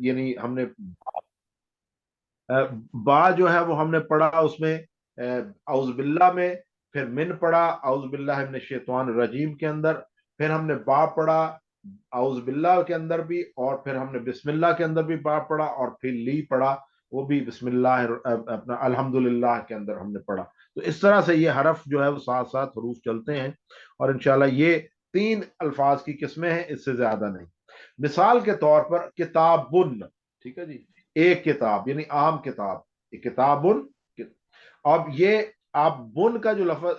यानी हमने बा जो है वो हमने पढ़ा उसमें औज़ बिल्लाह में, फिर मिन पढ़ा औज़ बिल्लाहि मिनश शैतानिर रजीम के अंदर, फिर हमने बा पढ़ा औज़ बिल्लाह के अंदर भी, और फिर हमने बिस्मिल्लाह के अंदर भी बा पढ़ा, और फिर ली पढ़ा, वो भी बिस्मिल्लाह अपना अल्हम्दुलिल्लाह के अंदर हमने पढ़ा। तो इस तरह से ये हरफ जो है वो साथ साथ हरूफ चलते हैं, और इंशाल्लाह ये 3 अल्फाज की किस्में हैं, इससे ज्यादा नहीं। मिसाल के तौर पर किताबुन, ठीक है जी, एक किताब यानी आम किताब, एक किताबुन। अब ये आप बुन का जो लफ्ज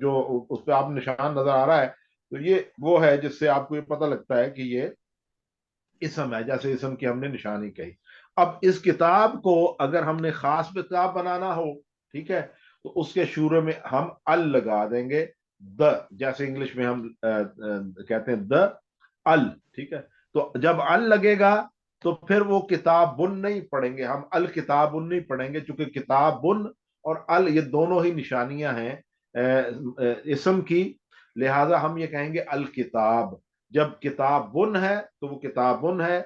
जो उस पर आप निशान नजर आ रहा है, तो ये वो है जिससे आपको ये पता लगता है कि ये इसम है, जैसे इसम की हमने निशानी कही। अब इस किताब को अगर हमने खास किताब बनाना हो, ठीक है, तो उसके शुरू में हम अल लगा देंगे, द, जैसे इंग्लिश में हम कहते हैं द अल, ठीक है। तो जब अल लगेगा तो फिर वो किताबुन नहीं पढ़ेंगे हम, अल किताबुन नहीं पढ़ेंगे, क्योंकि किताबुन और अल ये दोनों ही निशानियां हैं इसम की, लिहाजा हम ये कहेंगे अल किताब। जब किताबुन है तो वो किताबुन है,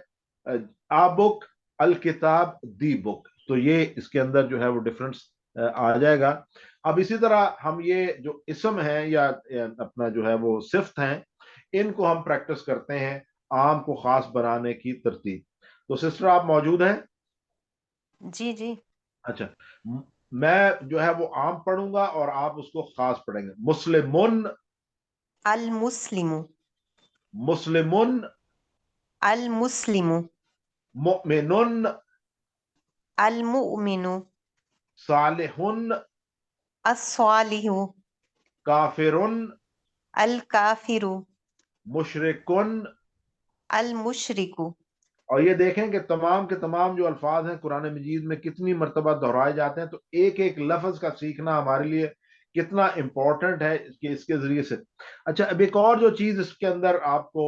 आ बुक, अल किताब दी बुक, तो ये इसके अंदर जो है वो डिफरेंस आ जाएगा। अब इसी तरह हम ये जो इसम है या अपना जो है वो सिफ्त हैं, इनको हम प्रैक्टिस करते हैं आम को खास बनाने की तरतीब। तो सिस्टर आप मौजूद हैं? जी जी। अच्छा, मैं जो है वो आम पढ़ूंगा और आप उसको खास पढ़ेंगे। मुस्लिमुन, अल मुस्लिमु। मुस्लिमुन, अल मुस्लिमु। मुमिनुन, अल मुमिनु। सालिहुन, अस्सालिहु। काफिरुन, अल काफिरु। मुशरिकुन। अल मुशरिकु। और ये देखें कि तमाम के तमाम जो अल्फाज हैं कुरान मजीद में कितनी मरतबा दोहराए जाते हैं, तो एक एक लफ्ज का सीखना हमारे लिए कितना इम्पोर्टेंट है कि इसके जरिए से। अच्छा, अब एक और जो चीज इसके अंदर आपको,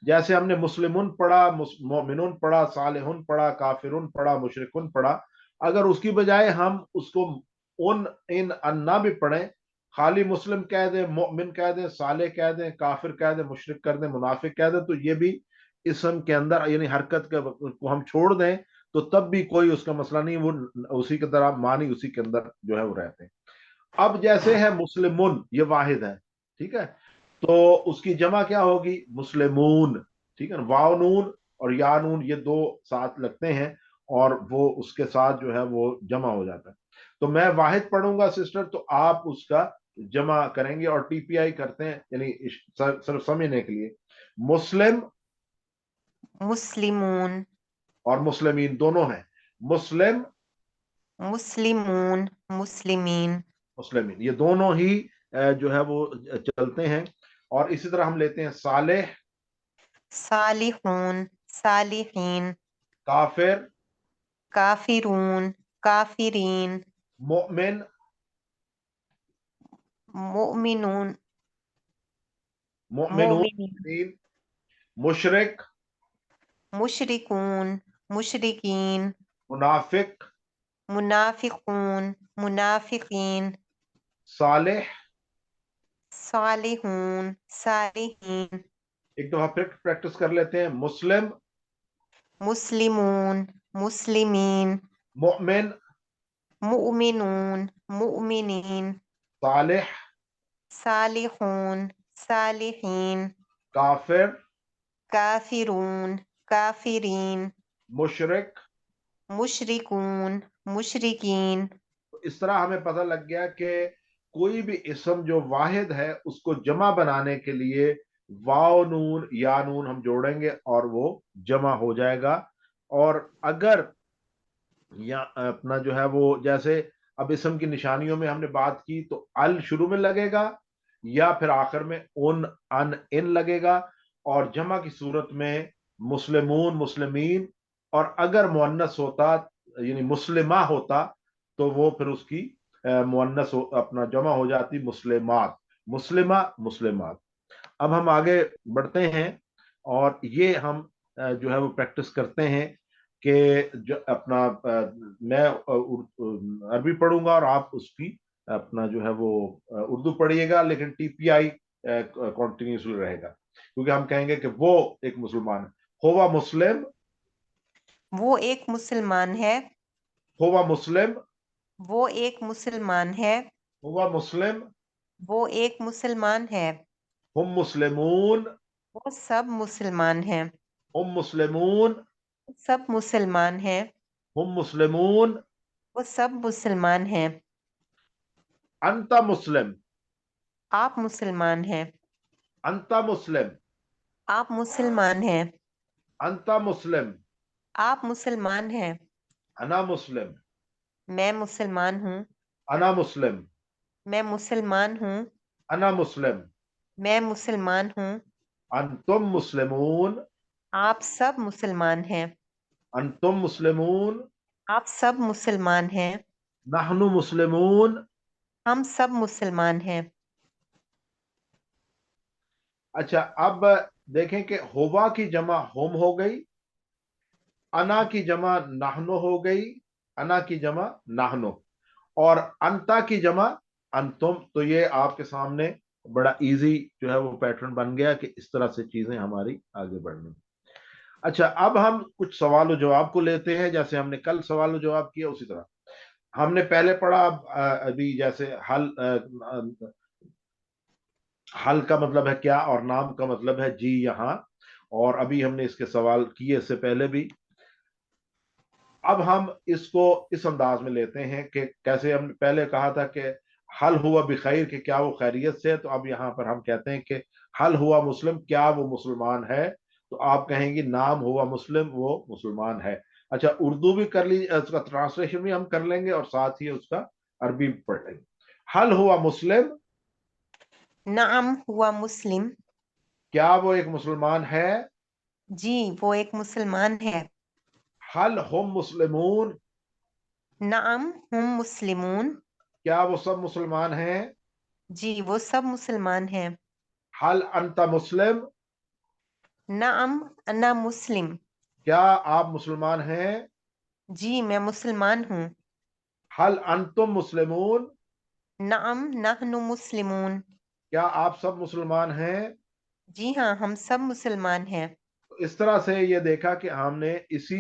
जैसे हमने मुस्लिमुन पढ़ा, मोमिनुन पढ़ा, सालिहुन पढ़ा, काफिरुन पढ़ा, मुशरिकुन पढ़ा, अगर उसकी बजाय हम उसको उन इन अन्ना भी पढ़ें, खाली मुस्लिम कह दें, मोमिन कह दें, साले कह दें, काफिर कह दें, मुशरिक कर दें, मुनाफिक कह दें, तो ये भी इसम के अंदर यानी हरकत को हम छोड़ दें तो तब भी कोई उसका मसला नहीं, वो उसी की तरह मानी उसी के अंदर जो है वो रहते हैं। अब जैसे है मुस्लिमुन, ये वाहिद है, ठीक है, तो उसकी जमा क्या होगी? मुस्लिमून, ठीक है ना। वाव नून और या नून ये दो साथ लगते हैं और वो उसके साथ जो है वो जमा हो जाता है। तो मैं वाहिद पढ़ूंगा सिस्टर, तो आप उसका जमा करेंगे, और टीपीआई करते हैं यानी सिर्फ समझने के लिए, मुस्लिम मुस्लिमून। और मुस्लिमीन दोनों हैं। मुस्लिम, मुस्लिमून। मुस्लिमीन। मुस्लिमीन, ये दोनों ही जो है वो चलते हैं। और इसी तरह हम लेते हैं सालेह, सालिहून। सालिहीन। काफिर, काफिरून। काफिरीन। मोमिन, मुमिनून। मोमिनीन। मोमिनून, मुशरिक, मुशरिकून। मुशरिकीन। मुनाफिक, मुनाफिकून। मुनाफिकीन। सालेह। सालिहून। सालिहीन। एक दफा फिर प्रैक्टिस कर लेते हैं। मुस्लिम, मुस्लिमून। मुस्लिमीन। मोमिन, मुमिनून। मुमिनीन। सालेह, सालिहून। सालिहीन। काफिर, काफिरून। काफिरीन। मुशरिक। मुशरिकून। मुशरिकीन। तो इस तरह हमें पता लग गया कि कोई भी इसम जो वाहिद है उसको जमा बनाने के लिए वाव नून या नून हम जोड़ेंगे और वो जमा हो जाएगा। और अगर या अपना जो है वो जैसे अब इसम की निशानियों में हमने बात की, तो अल शुरू में लगेगा या फिर आखिर में उन अन इन लगेगा, और जमा की सूरत में मुस्लिमून, मुस्लिमीन, और अगर मुअन्नस होता यानी मुस्लिमा होता तो वो फिर उसकी मुअन्नस अपना जमा हो जाती मुस्लिमात, मुस्लिमा, मुस्लिमात। अब हम आगे बढ़ते हैं और ये हम जो है वो प्रैक्टिस करते हैं कि जो अपना मैं अरबी पढ़ूंगा और आप उसकी अपना जो है वो उर्दू पढ़िएगा, लेकिन टीपीआई कॉन्टिन्यूसली रहेगा, क्योंकि हम कहेंगे कि वो एक मुसलमान है। हुवा मुस्लिम, وہ ایک مسلمان ہے، हुवा मुस्लिम, وہ ایک مسلمان ہے، हुवा मुस्लिम, وہ ایک مسلمان ہے، हुम मुस्लिमून, وہ سب مسلمان ہیں، हुम मुस्लिमून, سب مسلمان ہیں، हुम मुस्लिमून, وہ سب مسلمان ہیں، अंता मुस्लिम, آپ مسلمان ہیں، अंता मुस्लिम, آپ مسلمان ہیں، अंता मुस्लिम, آپ مسلمان ہیں، अना मुस्लिम, میں مسلمان ہوں، अना मुस्लिम, میں مسلمان ہوں، अना मुस्लिम, میں مسلمان ہوں، अंतुम मुस्लिमून, آپ سب مسلمان ہیں، अंतुम मुस्लिमून, آپ سب مسلمان ہیں، नहनु मुस्लिमून। ہم سب مسلمان ہیں۔ अच्छा, अब देखें कि होवा की जमा होम हो गई, अना की जमा नाहनो हो गई, अना की जमा नाहनो, और अंता की जमा अंतुम। तो ये आपके सामने बड़ा इजी जो है वो पैटर्न बन गया कि इस तरह से चीजें हमारी आगे बढ़नी। अच्छा, अब हम कुछ सवाल जवाब को लेते हैं, जैसे हमने कल सवाल जवाब किया उसी तरह हमने पहले पढ़ा। अभी जैसे हल का मतलब है क्या और नाम का मतलब है जी यहां, और अभी हमने इसके सवाल किए इससे पहले भी। अब हम इसको इस अंदाज में लेते हैं कि कैसे हमने पहले कहा था कि हल हुआ बिखैर, कि क्या वो खैरियत से है, तो अब यहां पर हम कहते हैं कि हल हुआ मुस्लिम, क्या वो मुसलमान है। तो आप कहेंगे नाम हुआ मुस्लिम, वो मुसलमान है। अच्छा, उर्दू भी कर ली, उसका ट्रांसलेशन भी हम कर लेंगे और साथ ही उसका अरबी भी पढ़ लेंगे। हल हुआ मुस्लिम, نعم ہوا مسلم، क्या वो एक मुसलमान है। جی وہ ایک مسلمان ہے۔ हल हम मुस्लिमून, نعم ہم مسلمون، क्या वो सब मुसलमान हैं। جی وہ سب مسلمان ہیں۔ हल अंता मुस्लिम, نعم انا مسلم، क्या आप मुसलमान हैं। جی میں مسلمان ہوں۔ हल अंतुम मुस्लिमून, نعم نحن مسلمون، क्या आप सब मुसलमान हैं। جی ہاں ہم سب مسلمان ہیں۔ इस तरह से ये देखा कि हमने इसी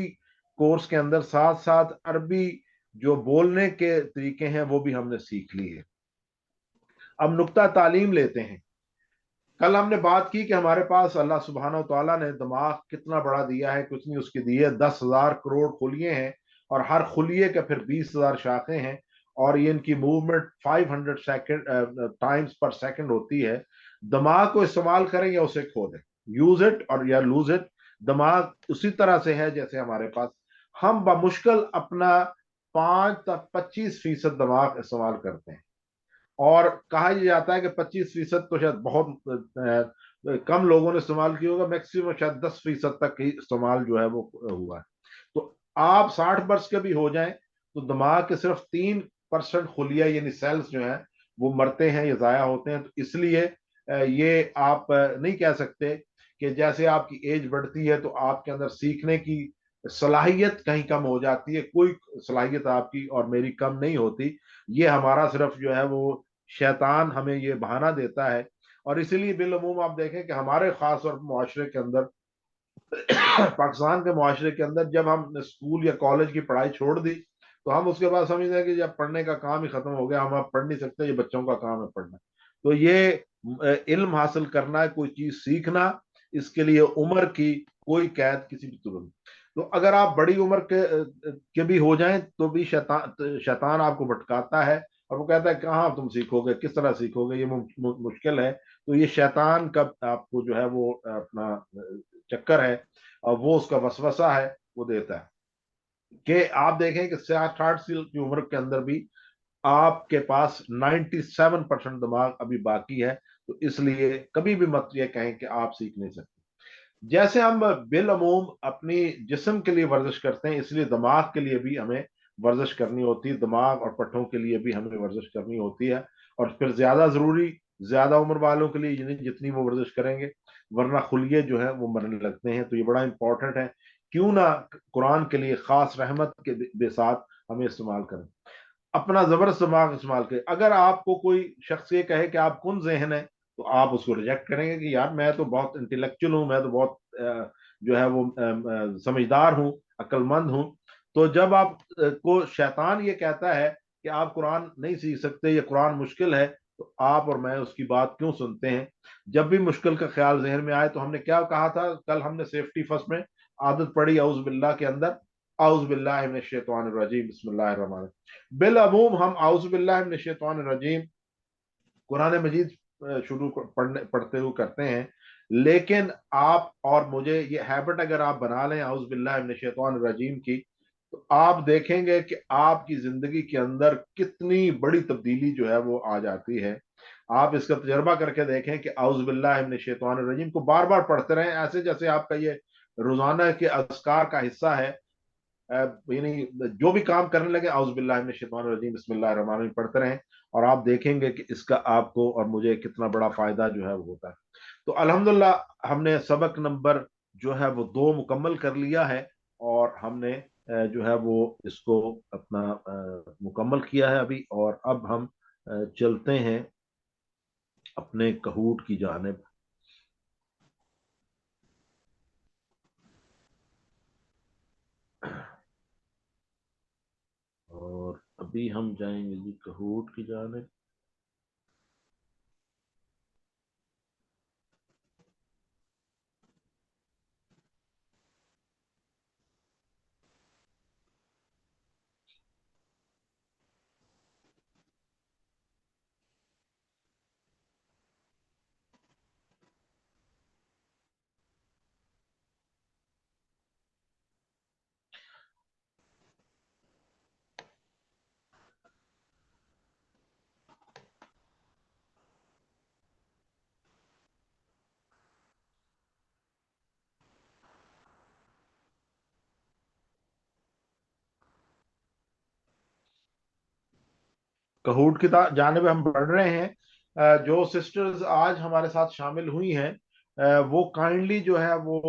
कोर्स के अंदर साथ साथ अरबी जो बोलने के तरीके हैं वो भी हमने सीख ली है। अब नुक्ता तालीम लेते हैं। कल हमने बात की कि हमारे पास अल्लाह सुब्हानहू तआला ने दिमाग कितना बड़ा दिया है, कुछ नहीं उसकी दी है। 10,000 करोड़ खुलिये हैं और हर खुलिये के फिर 20,000 शाखें हैं, और ये इनकी मूवमेंट 500 सेकंड टाइम्स पर सेकंड होती है। दिमाग को इस्तेमाल करें या उसे खो दें, यूज इट और या लूज इट। दिमाग उसी तरह से है जैसे हमारे पास हम बमुश्किल अपना 5 तक 25% दिमाग इस्तेमाल करते हैं, और कहा यह जाता है कि 25% तो शायद बहुत कम लोगों ने इस्तेमाल किया होगा, मैक्सिमम शायद 10% तक ही इस्तेमाल जो है वो हुआ है। तो आप 60 वर्ष के भी हो जाएं तो दिमाग के सिर्फ 3% खुलिया यानी सेल्स जो है वो मरते हैं या जाया होते हैं। तो इसलिए ये आप नहीं कह सकते कि जैसे आपकी एज बढ़ती है तो आपके अंदर सीखने की सलाहियत कहीं कम हो जाती है। कोई सलाहियत आपकी और मेरी कम नहीं होती, ये हमारा सिर्फ जो है वो शैतान हमें ये बहाना देता है। और इसीलिए बिलअमूम आप देखें कि हमारे खास और मुआशरे के अंदर पाकिस्तान के मुआशरे के अंदर जब हम स्कूल या कॉलेज की पढ़ाई छोड़ दी तो हम उसके बाद समझते हैं कि जब पढ़ने का काम ही खत्म हो गया, हम अब पढ़ नहीं सकते, ये बच्चों का काम है पढ़ना। तो ये इल्म हासिल करना है, कोई चीज सीखना, इसके लिए उम्र की कोई कैद किसी भी तुरंत। तो अगर आप बड़ी उम्र के भी हो जाएं तो भी शैतान आपको भटकाता है और वो कहता है कहाँ तुम सीखोगे, किस तरह सीखोगे, ये मुश्किल है। तो ये शैतान का आपको जो है वो अपना चक्कर है और वो उसका वसवसा है, वो देता है कि आप देखें कि 60 साल की उम्र के अंदर भी आपके पास 97% दिमाग अभी बाकी है। तो इसलिए कभी भी मत ये कहें कि आप सीख नहीं सकते। जैसे हम बिलअमूम अपनी जिस्म के लिए वर्जिश करते हैं, इसलिए दिमाग के लिए भी हमें वर्जिश करनी होती है, दिमाग और पट्टों के लिए भी हमें वर्जिश करनी होती है। और फिर ज्यादा जरूरी ज्यादा उम्र वालों के लिए जितनी वो वर्जिश करेंगे, वरना खुलिये जो है वो मरने लगते हैं। तो ये बड़ा इंपॉर्टेंट है, क्यों ना कुरान के लिए खास रहमत के साथ हमें इस्तेमाल करें, अपना जबरदस्त दिमाग इस्तेमाल करें। अगर आपको कोई शख्स ये कहे कि आप कुन ज़हन है तो आप उसको रिजेक्ट करेंगे कि यार मैं तो बहुत इंटेलेक्चुअल हूं, मैं तो बहुत जो है वो समझदार हूं, अक्लमंद हूं। तो जब आप को शैतान ये कहता है कि आप कुरान नहीं सीख सकते, ये कुरान मुश्किल है, तो आप और मैं उसकी बात क्यों सुनते हैं? जब भी मुश्किल का ख्याल जहन में आए तो हमने क्या कहा था? कल हमने सेफ्टी फर्स्ट में आदत पड़ी औज़ बिल्लाह के अंदर, औज़ बिल्लाहि मिनश शैतानिर रजीम, बिस्मिल्लाहिर रहमानिर रहीम। बिलअमूम हम औज़ बिल्लाहि मिनश शैतानिर रजीम कुरान मजीद शुरू पढ़ते हुए करते हैं। लेकिन आप और मुझे ये हैबिट अगर आप बना लें औज़ बिल्लाहि मिनश शैतानिर रजीम की, तो आप देखेंगे कि आपकी जिंदगी के अंदर कितनी बड़ी तब्दीली जो है वो आ जाती है। आप इसका तजर्बा करके देखें कि औज़ बिल्लाहि मिनश शैतानिर रजीम को बार बार पढ़ते रहें, ऐसे जैसे आपका ये रोजाना के अज़कार का हिस्सा है। यानी जो भी काम करने लगे औज़ बिल्लाहि मिनश शैतानिर रजीम बिस्मिल्लाहिर रहमानिर रहीम पढ़ते रहें, और आप देखेंगे कि इसका आपको और मुझे कितना बड़ा फायदा जो है वो होता है। तो अल्हम्दुलिल्लाह हमने सबक नंबर जो है वो 2 मुकम्मल कर लिया है, और हमने जो है वो इसको अपना मुकम्मल किया है अभी, और अब हम चलते हैं अपने कहूट की जानिब। और अभी हम जाएंगे जी कहूट की जानिब। कहूट की जानिब हम बढ़ रहे हैं। जो सिस्टर्स आज हमारे साथ शामिल हुई हैं, वो काइंडली जो है वो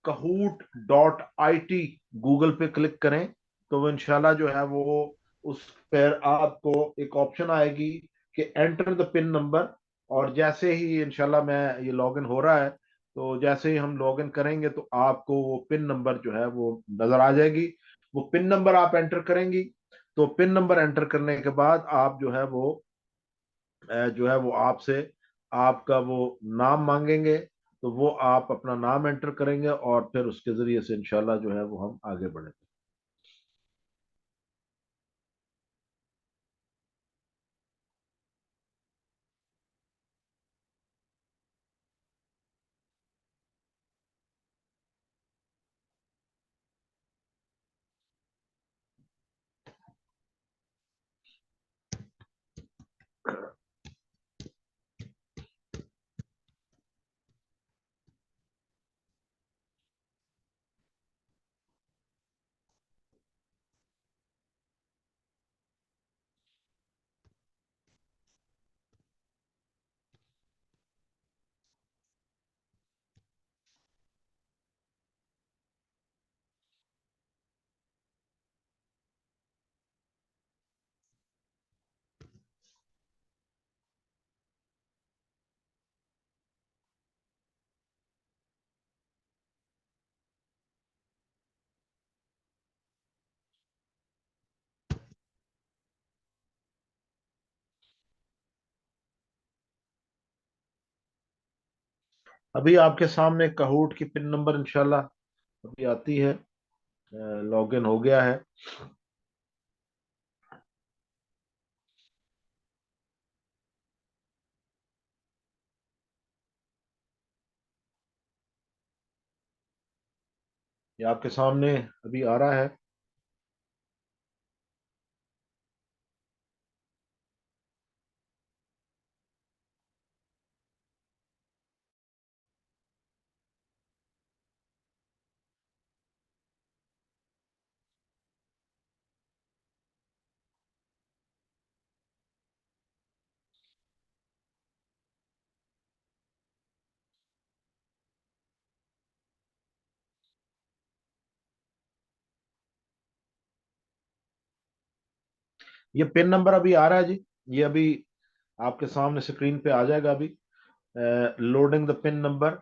kahut.it गूगल पे क्लिक करें, तो वो इंशाल्लाह जो है वो उस पर आपको एक ऑप्शन आएगी कि एंटर द पिन नंबर। और जैसे ही इंशाल्लाह मैं ये लॉगिन हो रहा है, तो जैसे ही हम लॉगिन करेंगे तो आपको वो पिन नंबर जो है वो नजर आ जाएगी। वो पिन नंबर आप एंटर करेंगी, तो पिन नंबर एंटर करने के बाद आप जो है वो जो है वो आपसे आपका वो नाम मांगेंगे, तो वो आप अपना नाम एंटर करेंगे, और फिर उसके जरिए से इंशाल्लाह जो है वो हम आगे बढ़ेंगे। अभी आपके सामने कहूट की पिन नंबर इंशाल्लाह अभी आती है। लॉगिन हो गया है। ये आपके सामने अभी आ रहा है। ये पिन नंबर अभी आ रहा है जी। ये अभी आपके सामने स्क्रीन पे आ जाएगा अभी। Loading the pin number.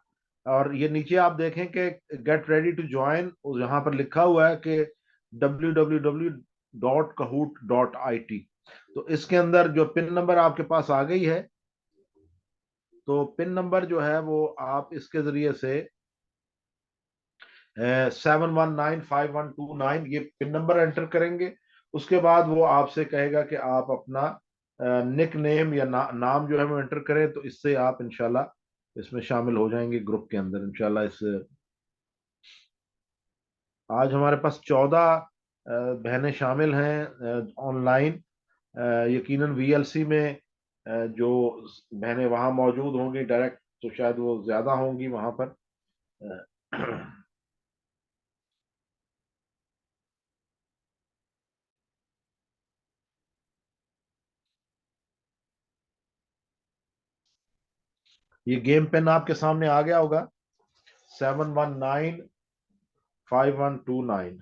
और ये नीचे आप देखें कि गेट रेडी टू ज्वाइन, यहाँ पर लिखा हुआ है कि www.kahoot.it। तो इसके अंदर जो पिन नंबर आपके पास आ गई है, तो पिन नंबर जो है वो आप इसके जरिए से 7195129 ये पिन नंबर एंटर करेंगे। उसके बाद वो आपसे कहेगा कि आप अपना निक नेम या नाम जो है वो एंटर करें, तो इससे आप इंशाल्लाह इसमें शामिल हो जाएंगे ग्रुप के अंदर इंशाल्लाह। इस आज हमारे पास 14 बहनें शामिल हैं ऑनलाइन। यकीनन वीएलसी में जो बहनें वहां मौजूद होंगी डायरेक्ट, तो शायद वो ज्यादा होंगी वहां पर। ये गेम पेन आपके सामने आ गया होगा, 7195129।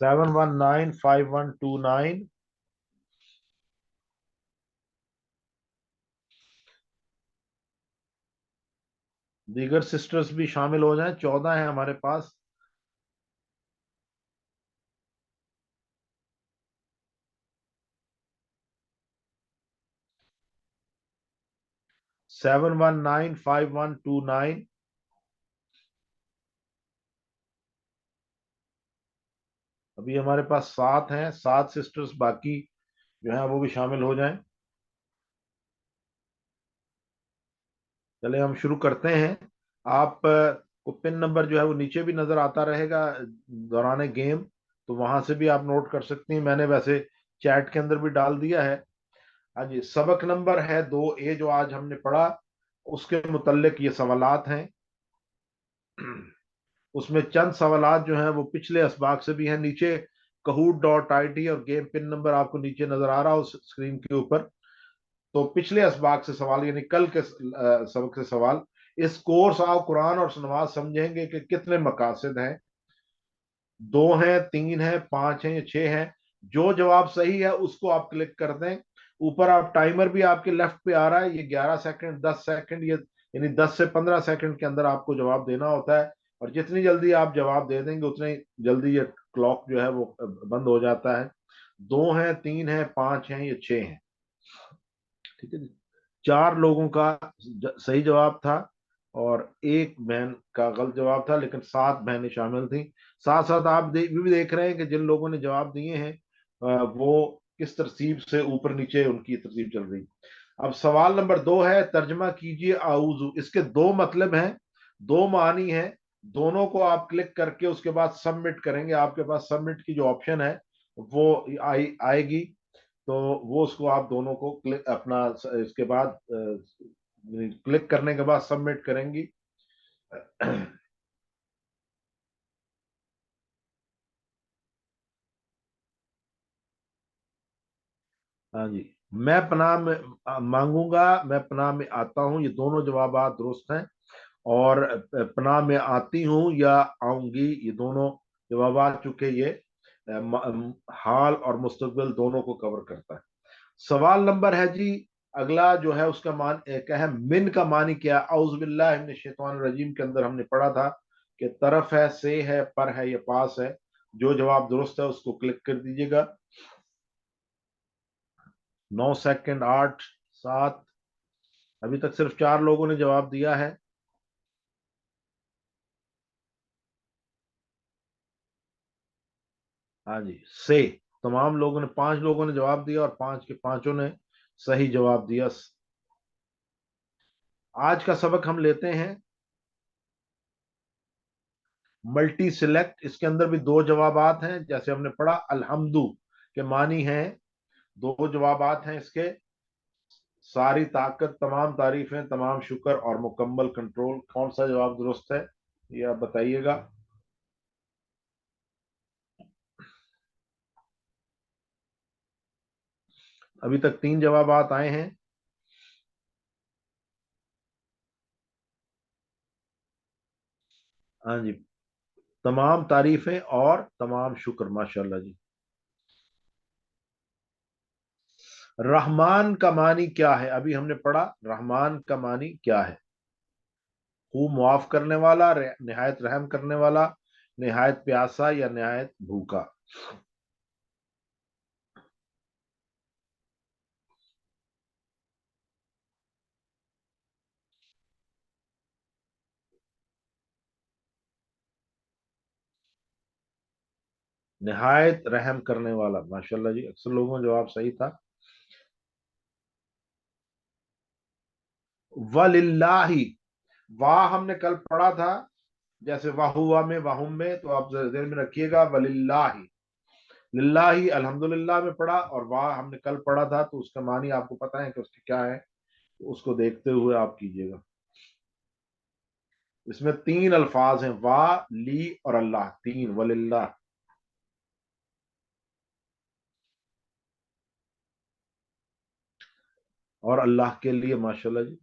7195129। दीगर सिस्टर्स भी शामिल हो जाएं, 14 हैं हमारे पास। 7195129। अभी हमारे पास 7 हैं, 7 सिस्टर्स बाकी जो है वो भी शामिल हो जाएं। चले हम शुरू करते हैं। आप को पिन नंबर जो है वो नीचे भी नजर आता रहेगा दौरान गेम, तो वहां से भी आप नोट कर सकती हैं। मैंने वैसे चैट के अंदर भी डाल दिया है। हाँ जी, सबक नंबर है 2A जो आज हमने पढ़ा, उसके मुतल्लिक ये सवालात हैं। उसमें चंद सवालात जो हैं वो पिछले असबाक से भी हैं। नीचे kahoot.it और गेम पिन नंबर आपको नीचे नजर आ रहा हो स्क्रीन के ऊपर। तो पिछले असबाक से सवाल, यानी कल के सबक से सवाल। इस कोर्स आप कुरान और नमाज समझेंगे कि कितने मकासद हैं, 2 हैं, 3 हैं, 5 हैं या 6 हैं। जो जवाब सही है उसको आप क्लिक कर दें। ऊपर आप टाइमर भी आपके लेफ्ट पे आ रहा है, ये 11 सेकंड, 10 सेकंड, ये यानी 10 से 15 सेकंड के अंदर आपको जवाब देना होता है। और जितनी जल्दी आप जवाब दे देंगे उतनी जल्दी ये क्लॉक जो है वो बंद हो जाता है। 2 हैं, 3 हैं, 5 हैं, ये 6 हैं। ठीक है जी। 4 लोगों का सही जवाब था और एक बहन का गलत जवाब था, लेकिन 7 बहनें शामिल थी। साथ साथ आप भी देख रहे हैं कि जिन लोगों ने जवाब दिए हैं वो किस तरतीब से ऊपर नीचे उनकी तरतीब चल रही। अब सवाल नंबर 2 है, तर्जमा कीजिए आऊजू। इसके दो मतलब हैं, दो मानी हैं। दोनों को आप क्लिक करके उसके बाद सबमिट करेंगे, आपके पास सबमिट की जो ऑप्शन है वो आएगी। तो वो उसको आप दोनों को क्लिक अपना इसके बाद क्लिक करने के बाद सबमिट करेंगी। हाँ जी। मैं पनाह में मांगूंगा, मैं पनाह में आता हूँ, ये दोनों जवाब दुरुस्त हैं। और पनाह में आती हूँ या आऊंगी, ये दोनों जवाब आ चुके। ये हाल और मुस्तकबिल दोनों को कवर करता है। सवाल नंबर है जी अगला जो है उसका मान क्या है, मिन का मानी क्या है। औज़ बिल्लाहि मिनश शैतानिर रजीम के अंदर हमने पढ़ा था कि तरफ है, से है, पर है या पास है। जो जवाब दुरुस्त है उसको क्लिक कर दीजिएगा। 9 सेकंड, 8, 7। अभी तक सिर्फ 4 लोगों ने जवाब दिया है। हाँ जी, से तमाम लोगों ने, 5 लोगों ने जवाब दिया और 5 के पांचों ने सही जवाब दिया। आज का सबक हम लेते हैं मल्टी सिलेक्ट। इसके अंदर भी दो जवाबात हैं, जैसे हमने पढ़ा अल्हम्दु के मानी हैं। दो जवाबात हैं इसके, सारी ताकत, तमाम तारीफें, तमाम शुक्र और मुकम्मल कंट्रोल। कौन सा जवाब दुरुस्त है ये आप बताइएगा। अभी तक 3 जवाबात आए हैं। हाँ जी, तमाम तारीफें और तमाम शुक्र, माशाल्लाह जी। रहमान का मानी क्या है? अभी हमने पढ़ा रहमान का मानी क्या है। खूब मुआफ करने वाला, निहायत रहम करने वाला, निहायत प्यासा या निहायत भूखा। निहायत रहम करने वाला, माशाल्लाह जी, अक्सर लोगों का जवाब सही था। वलिल्लाही, वाह हमने कल पढ़ा था, जैसे वाहुआ में वाहुम में, तो आप ध्यान में रखिएगा वलिल्लाही। लिल्लाही अल्हम्दुलिल्लाह में पढ़ा, और वाह हमने कल पढ़ा था, तो उसका मानी आपको पता है कि उसके क्या है, तो उसको देखते हुए आप कीजिएगा। इसमें तीन अल्फाज हैं, वाह, ली और अल्लाह, तीन, वलिल्लाह। और अल्लाह के लिए, माशाल्लाह जी।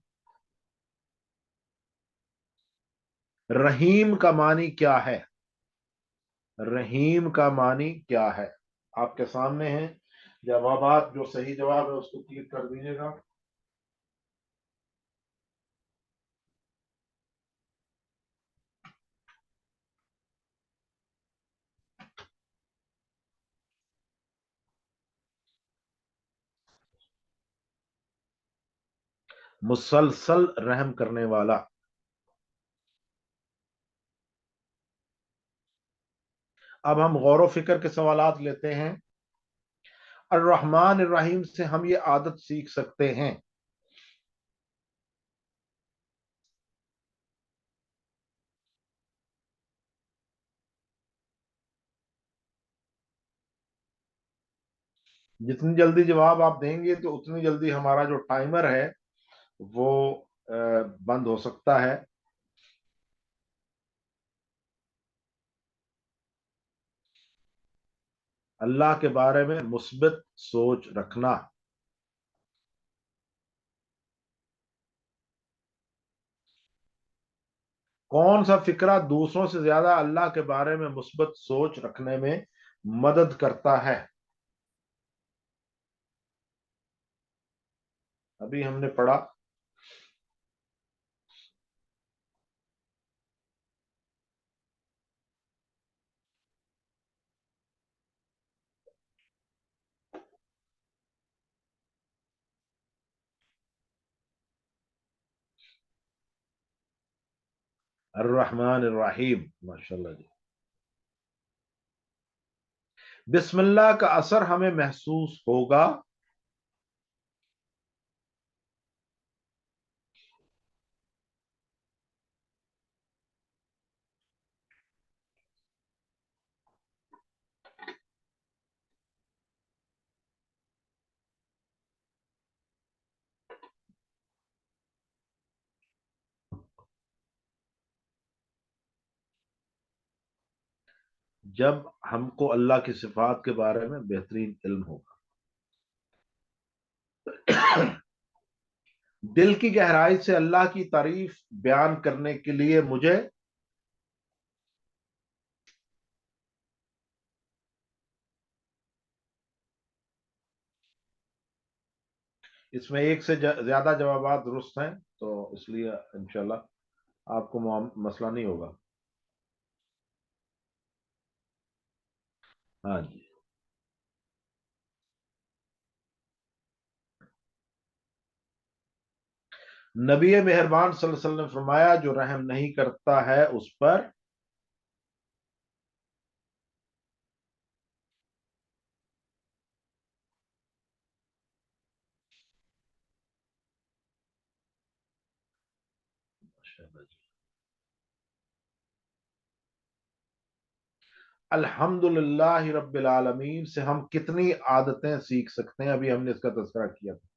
रहीम का मानी क्या है? रहीम का मानी क्या है? आपके सामने है जवाबात, जो सही जवाब है उसको क्लिक कर दीजिएगा। मुसलसल रहम करने वाला। अब हम गौर फिक्र के सवालात लेते हैं। अर्रहमान रहीम से हम ये आदत सीख सकते हैं। जितनी जल्दी जवाब आप देंगे तो उतनी जल्दी हमारा जो टाइमर है वो बंद हो सकता है। अल्लाह के बारे में मुस्बित सोच रखना। कौन सा फिक्रा दूसरों से ज्यादा अल्लाह के बारे में मुस्बित सोच रखने में मदद करता है? अभी हमने पढ़ा अर्रहमान अर्रहीम, माशाल्लाह जी। बिस्मिल्लाह का असर हमें महसूस होगा। जब हमको अल्लाह की सिफात के बारे में बेहतरीन इल्म होगा। दिल की गहराई से अल्लाह की तारीफ बयान करने के लिए मुझे इसमें एक से ज्यादा जवाब दुरुस्त हैं, तो इसलिए इंशाल्लाह आपको मसला नहीं होगा। हाँ जी। नबी मेहरबान सल्लल्लाहु अलैहि वसल्लम ने फरमाया, जो रहम नहीं करता है उस पर अल्हम्दुलिल्लाह रब्बिल आलमीन से हम कितनी आदतें सीख सकते हैं? अभी हमने इसका तज़किरा किया था।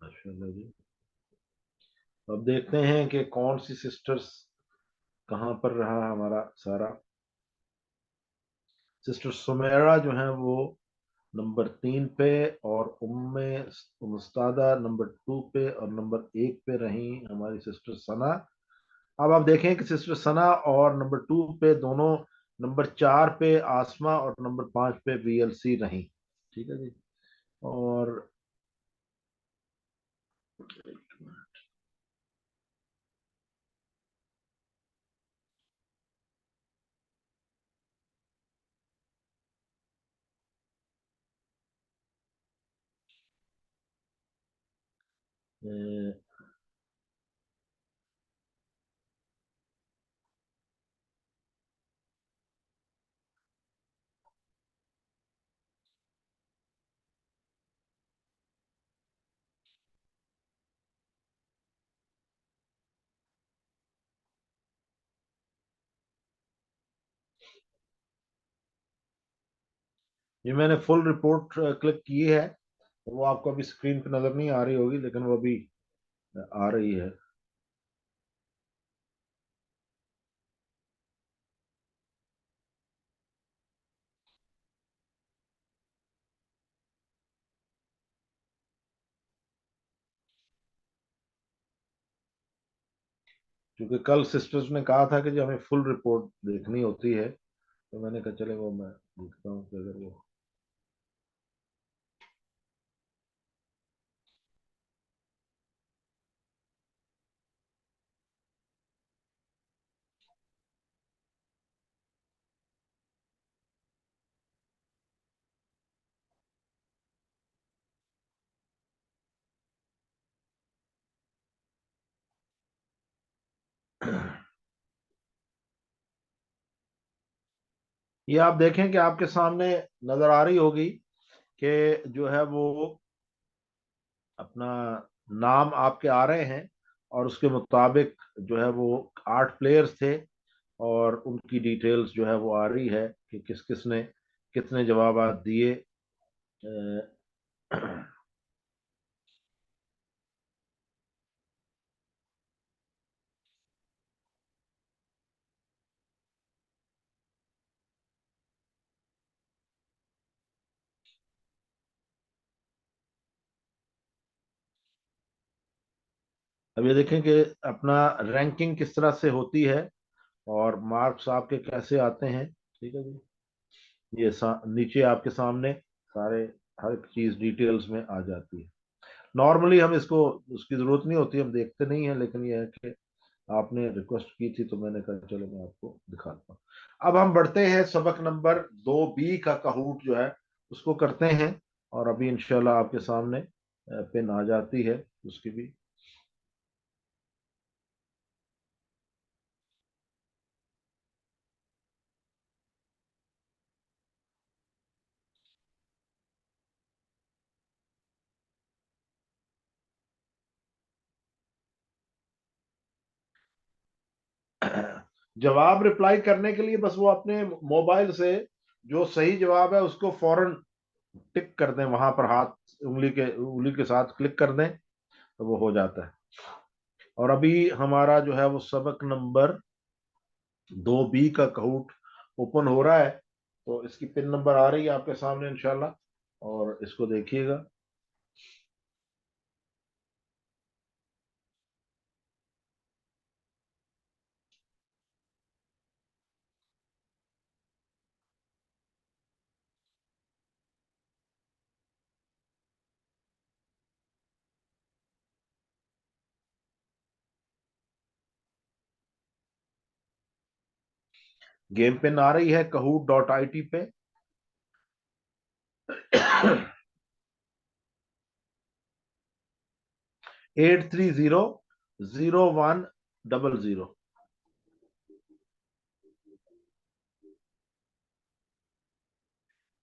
माशाल्लाह जी। अब देखते हैं कि कौन सी सिस्टर्स کہاں پر رہا ہمارا سارا. سسٹر سمیرا جو ہیں وہ نمبر 3 پہ، اور مستادہ نمبر 2 پہ، اور نمبر 1 پہ رہیں ہماری سسٹر ثنا. اب آپ دیکھیں کہ سسٹر ثنا اور نمبر 2 پہ دونوں، نمبر 4 پہ آسما اور نمبر 5 پہ وی ایل سی رہیں. ٹھیک ہے جی. اور یہ میں نے فل رپورٹ کلک کی ہے، وہ آپ کو ابھی اسکرین پہ نظر نہیں آ رہی ہوگی، لیکن وہ ابھی آ رہی ہے. کیونکہ کل سسٹرز نے کہا تھا کہ جو ہمیں فل رپورٹ دیکھنی ہوتی ہے، تو میں نے کہا چلے وہ میں دیکھتا ہوں کہ اگر وہ. یہ آپ دیکھیں کہ آپ کے سامنے نظر آ رہی ہوگی کہ جو ہے وہ اپنا نام آپ کے آ رہے ہیں، اور اس کے مطابق جو ہے وہ 8 پلیئرز تھے، اور ان کی ڈیٹیلز جو ہے وہ آ رہی ہے کہ کس کس نے کتنے جوابات دیے. اب یہ دیکھیں کہ اپنا رینکنگ کس طرح سے ہوتی ہے، اور مارکس آپ کے کیسے آتے ہیں. ٹھیک ہے جی. یہ نیچے آپ کے سامنے سارے ہر ایک چیز ڈیٹیلز میں آ جاتی ہے. نارملی ہم اس کی ضرورت نہیں ہوتی، ہم دیکھتے نہیں ہیں، لیکن یہ ہے کہ آپ نے ریکویسٹ کی تھی تو میں نے کہا چلو میں آپ کو دکھاتا ہوں. اب ہم بڑھتے ہیں سبق نمبر 2B کا کہوٹ جو ہے اس کو کرتے ہیں، اور ابھی انشاءاللہ آپ کے سامنے پن آ جاتی ہے اس کی بھی. جواب رپلائی کرنے کے لیے بس وہ اپنے موبائل سے جو صحیح جواب ہے اس کو فوراً ٹک کر دیں، وہاں پر ہاتھ انگلی کے ساتھ کلک کر دیں تو وہ ہو جاتا ہے. اور ابھی ہمارا جو ہے وہ سبق نمبر 2B کا کہوٹ اوپن ہو رہا ہے، تو اس کی پن نمبر آ رہی ہے آپ کے سامنے انشاءاللہ، اور اس کو دیکھیے گا. گیم پن آ رہی ہے kahoot.it پہ. 8300100.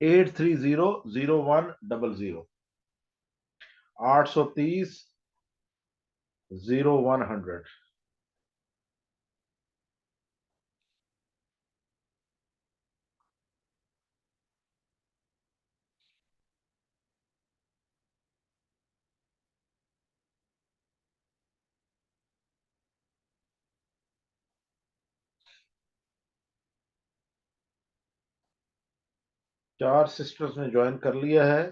8300100. 830 0100. 4 सिस्टर्स ने ज्वाइन कर लिया है।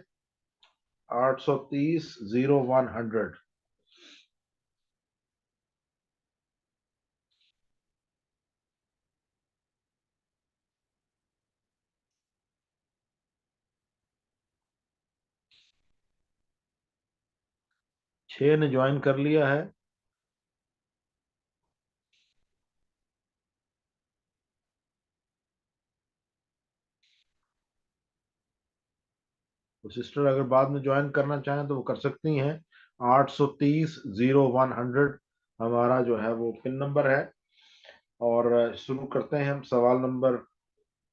830-0100। छह ने ज्वाइन कर लिया है। तो सिस्टर अगर बाद में ज्वाइन करना चाहें तो वो कर सकती हैं। 830-0100 हमारा जो है वो पिन नंबर है। और शुरू करते हैं हम सवाल नंबर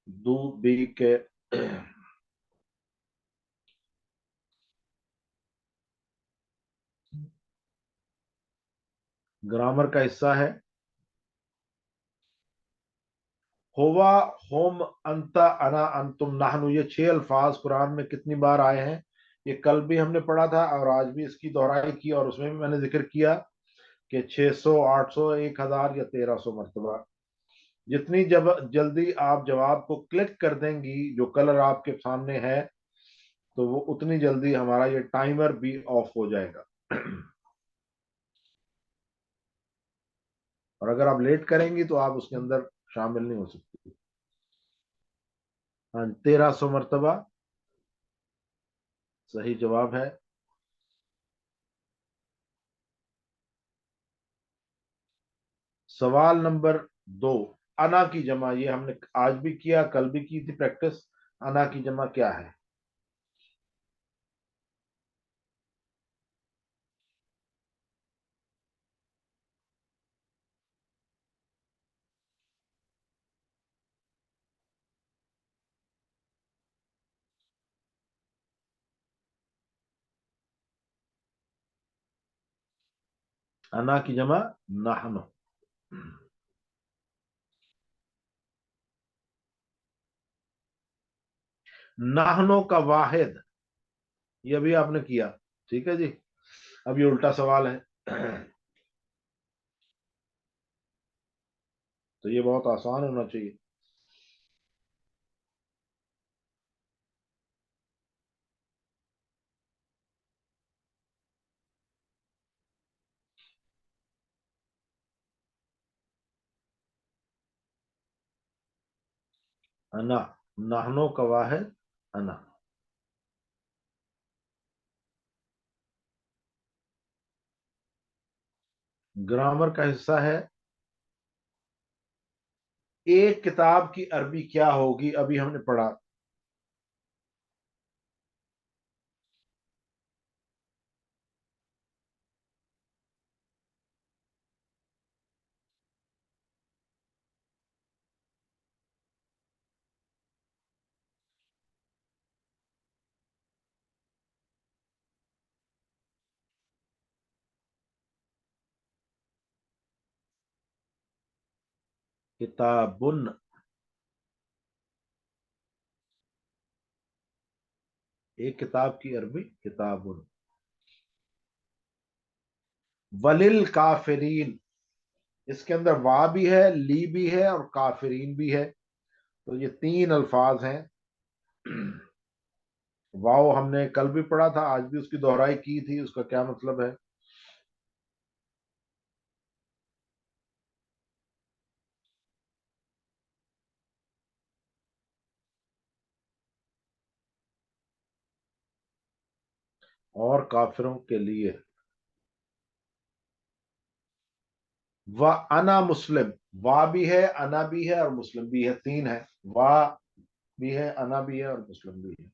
2 बी के। ग्रामर का हिस्सा है। होवा, होम, अंता, अना, अंतुम, नाहनु, ये 6 अल्फाज कुरान में कितनी बार आए हैं? ये कल भी हमने पढ़ा था और आज भी इसकी दोहराई की, और उसमें भी मैंने जिक्र किया कि 600, 800, 1000 या 1300 मरतबा। जितनी जल्दी आप जवाब को क्लिक कर देंगी जो कलर आपके सामने है, तो वो उतनी जल्दी हमारा ये टाइमर भी ऑफ हो जाएगा। और अगर आप लेट करेंगी तो आप उसके अंदर शामिल नहीं हो सकती। हाँ, 1300 मरतबा सही जवाब है। सवाल नंबर 2, अना की जमा, ये हमने आज भी किया, कल भी की थी प्रैक्टिस। अना की जमा क्या है? अना की जमा नहनो। नाहनो का वाहिद, ये भी आपने किया, ठीक है जी। अब ये उल्टा सवाल है। तो ये बहुत आसान होना चाहिए। अना, नाहनो का वाहिद अना। ग्रामर का हिस्सा है। एक किताब की अरबी क्या होगी? अभी हमने पढ़ा। किताबुन, एक किताब की अरबी किताबुन। वलिल काफिरीन, इसके अंदर वा भी है, ली भी है और काफिरीन भी है। तो ये 3 अल्फाज हैं। वाओ हमने कल भी पढ़ा था, आज भी उसकी दोहराई की थी, उसका क्या मतलब है? और काफिरों के लिए। वा अना मुस्लिम, वा भी है, अना भी है और मुस्लिम भी है, 3 है। वा भी है, अना भी है और मुस्लिम भी है।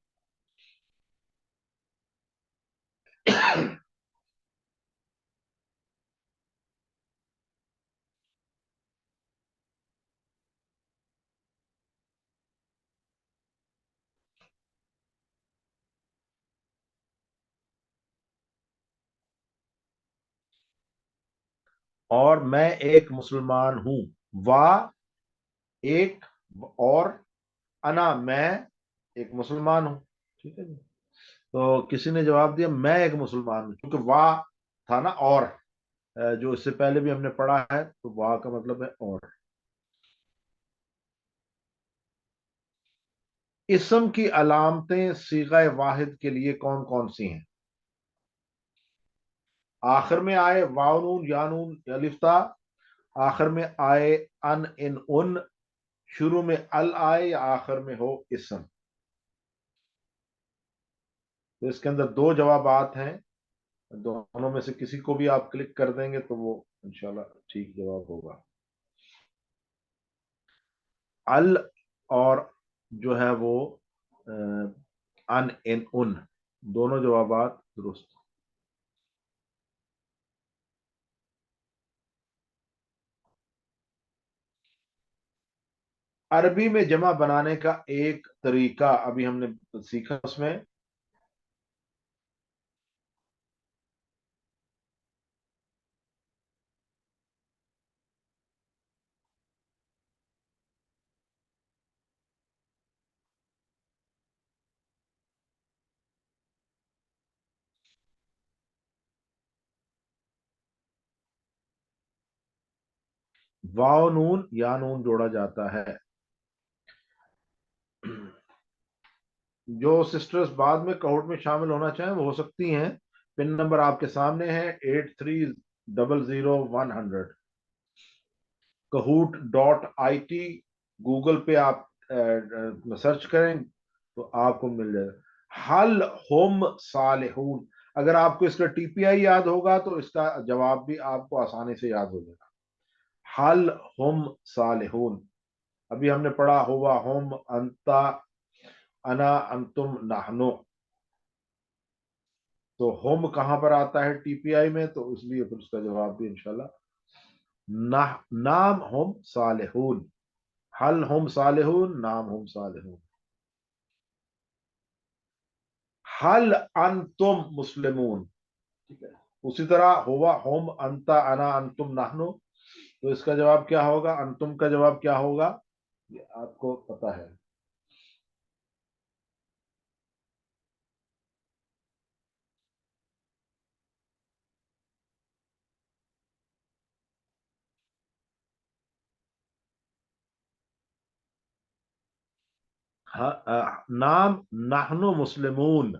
और मैं एक मुसलमान हूं। वा एक, और अना मैं एक मुसलमान हूं। ठीक है जी। तो किसी ने जवाब दिया मैं एक मुसलमान हूं, क्योंकि वाह था ना, और जो इससे पहले भी हमने पढ़ा है, तो वाह का मतलब है और। اسم کی علامتیں صیغہ واحد کے لیے کون کون سی ہیں؟ آخر میں آئے واو نون یا نون الف تا، آخر میں آئے ان ان ان، شروع میں ال آئے یا آخر میں ہو اسم. تو اس کے اندر دو جوابات ہیں، دونوں میں سے کسی کو بھی آپ کلک کر دیں گے تو وہ انشاءاللہ ٹھیک جواب ہوگا. ال اور جو ہے وہ ان ان دونوں جوابات درست. عربی میں جمع بنانے کا ایک طریقہ ابھی ہم نے سیکھا، اس میں واو نون یا نون جوڑا جاتا ہے. جو سسٹرز بعد میں کہوٹ میں شامل ہونا چاہیں وہ ہو سکتی ہیں. پن نمبر آپ کے سامنے ہے 83000100. kahoot.it گوگل پہ آپ سرچ کریں تو آپ کو مل جائے گا. حل ہم صالحون، اگر آپ کو اس کا ٹی پی آئی یاد ہوگا تو اس کا جواب بھی آپ کو آسانی سے یاد ہو جائے گا. حل ہم صالحون. ابھی ہم نے پڑھا ہوا ہم انتا انا انتم نحنو، تو ہم کہاں پر آتا ہے ٹی پی آئی میں، تو اس لیے پھر اس کا جواب بھی انشاءاللہ نام ہم صالحون. حل ہم صالحون، نام ہم صالحون. حل انتم مسلمون، ٹھیک ہے. اسی طرح ہوا ہم انتا انا انتم نحنو، تو اس کا جواب کیا ہوگا، انتم کا جواب کیا ہوگا یہ آپ کو پتا ہے. نام نحنو مسلمون.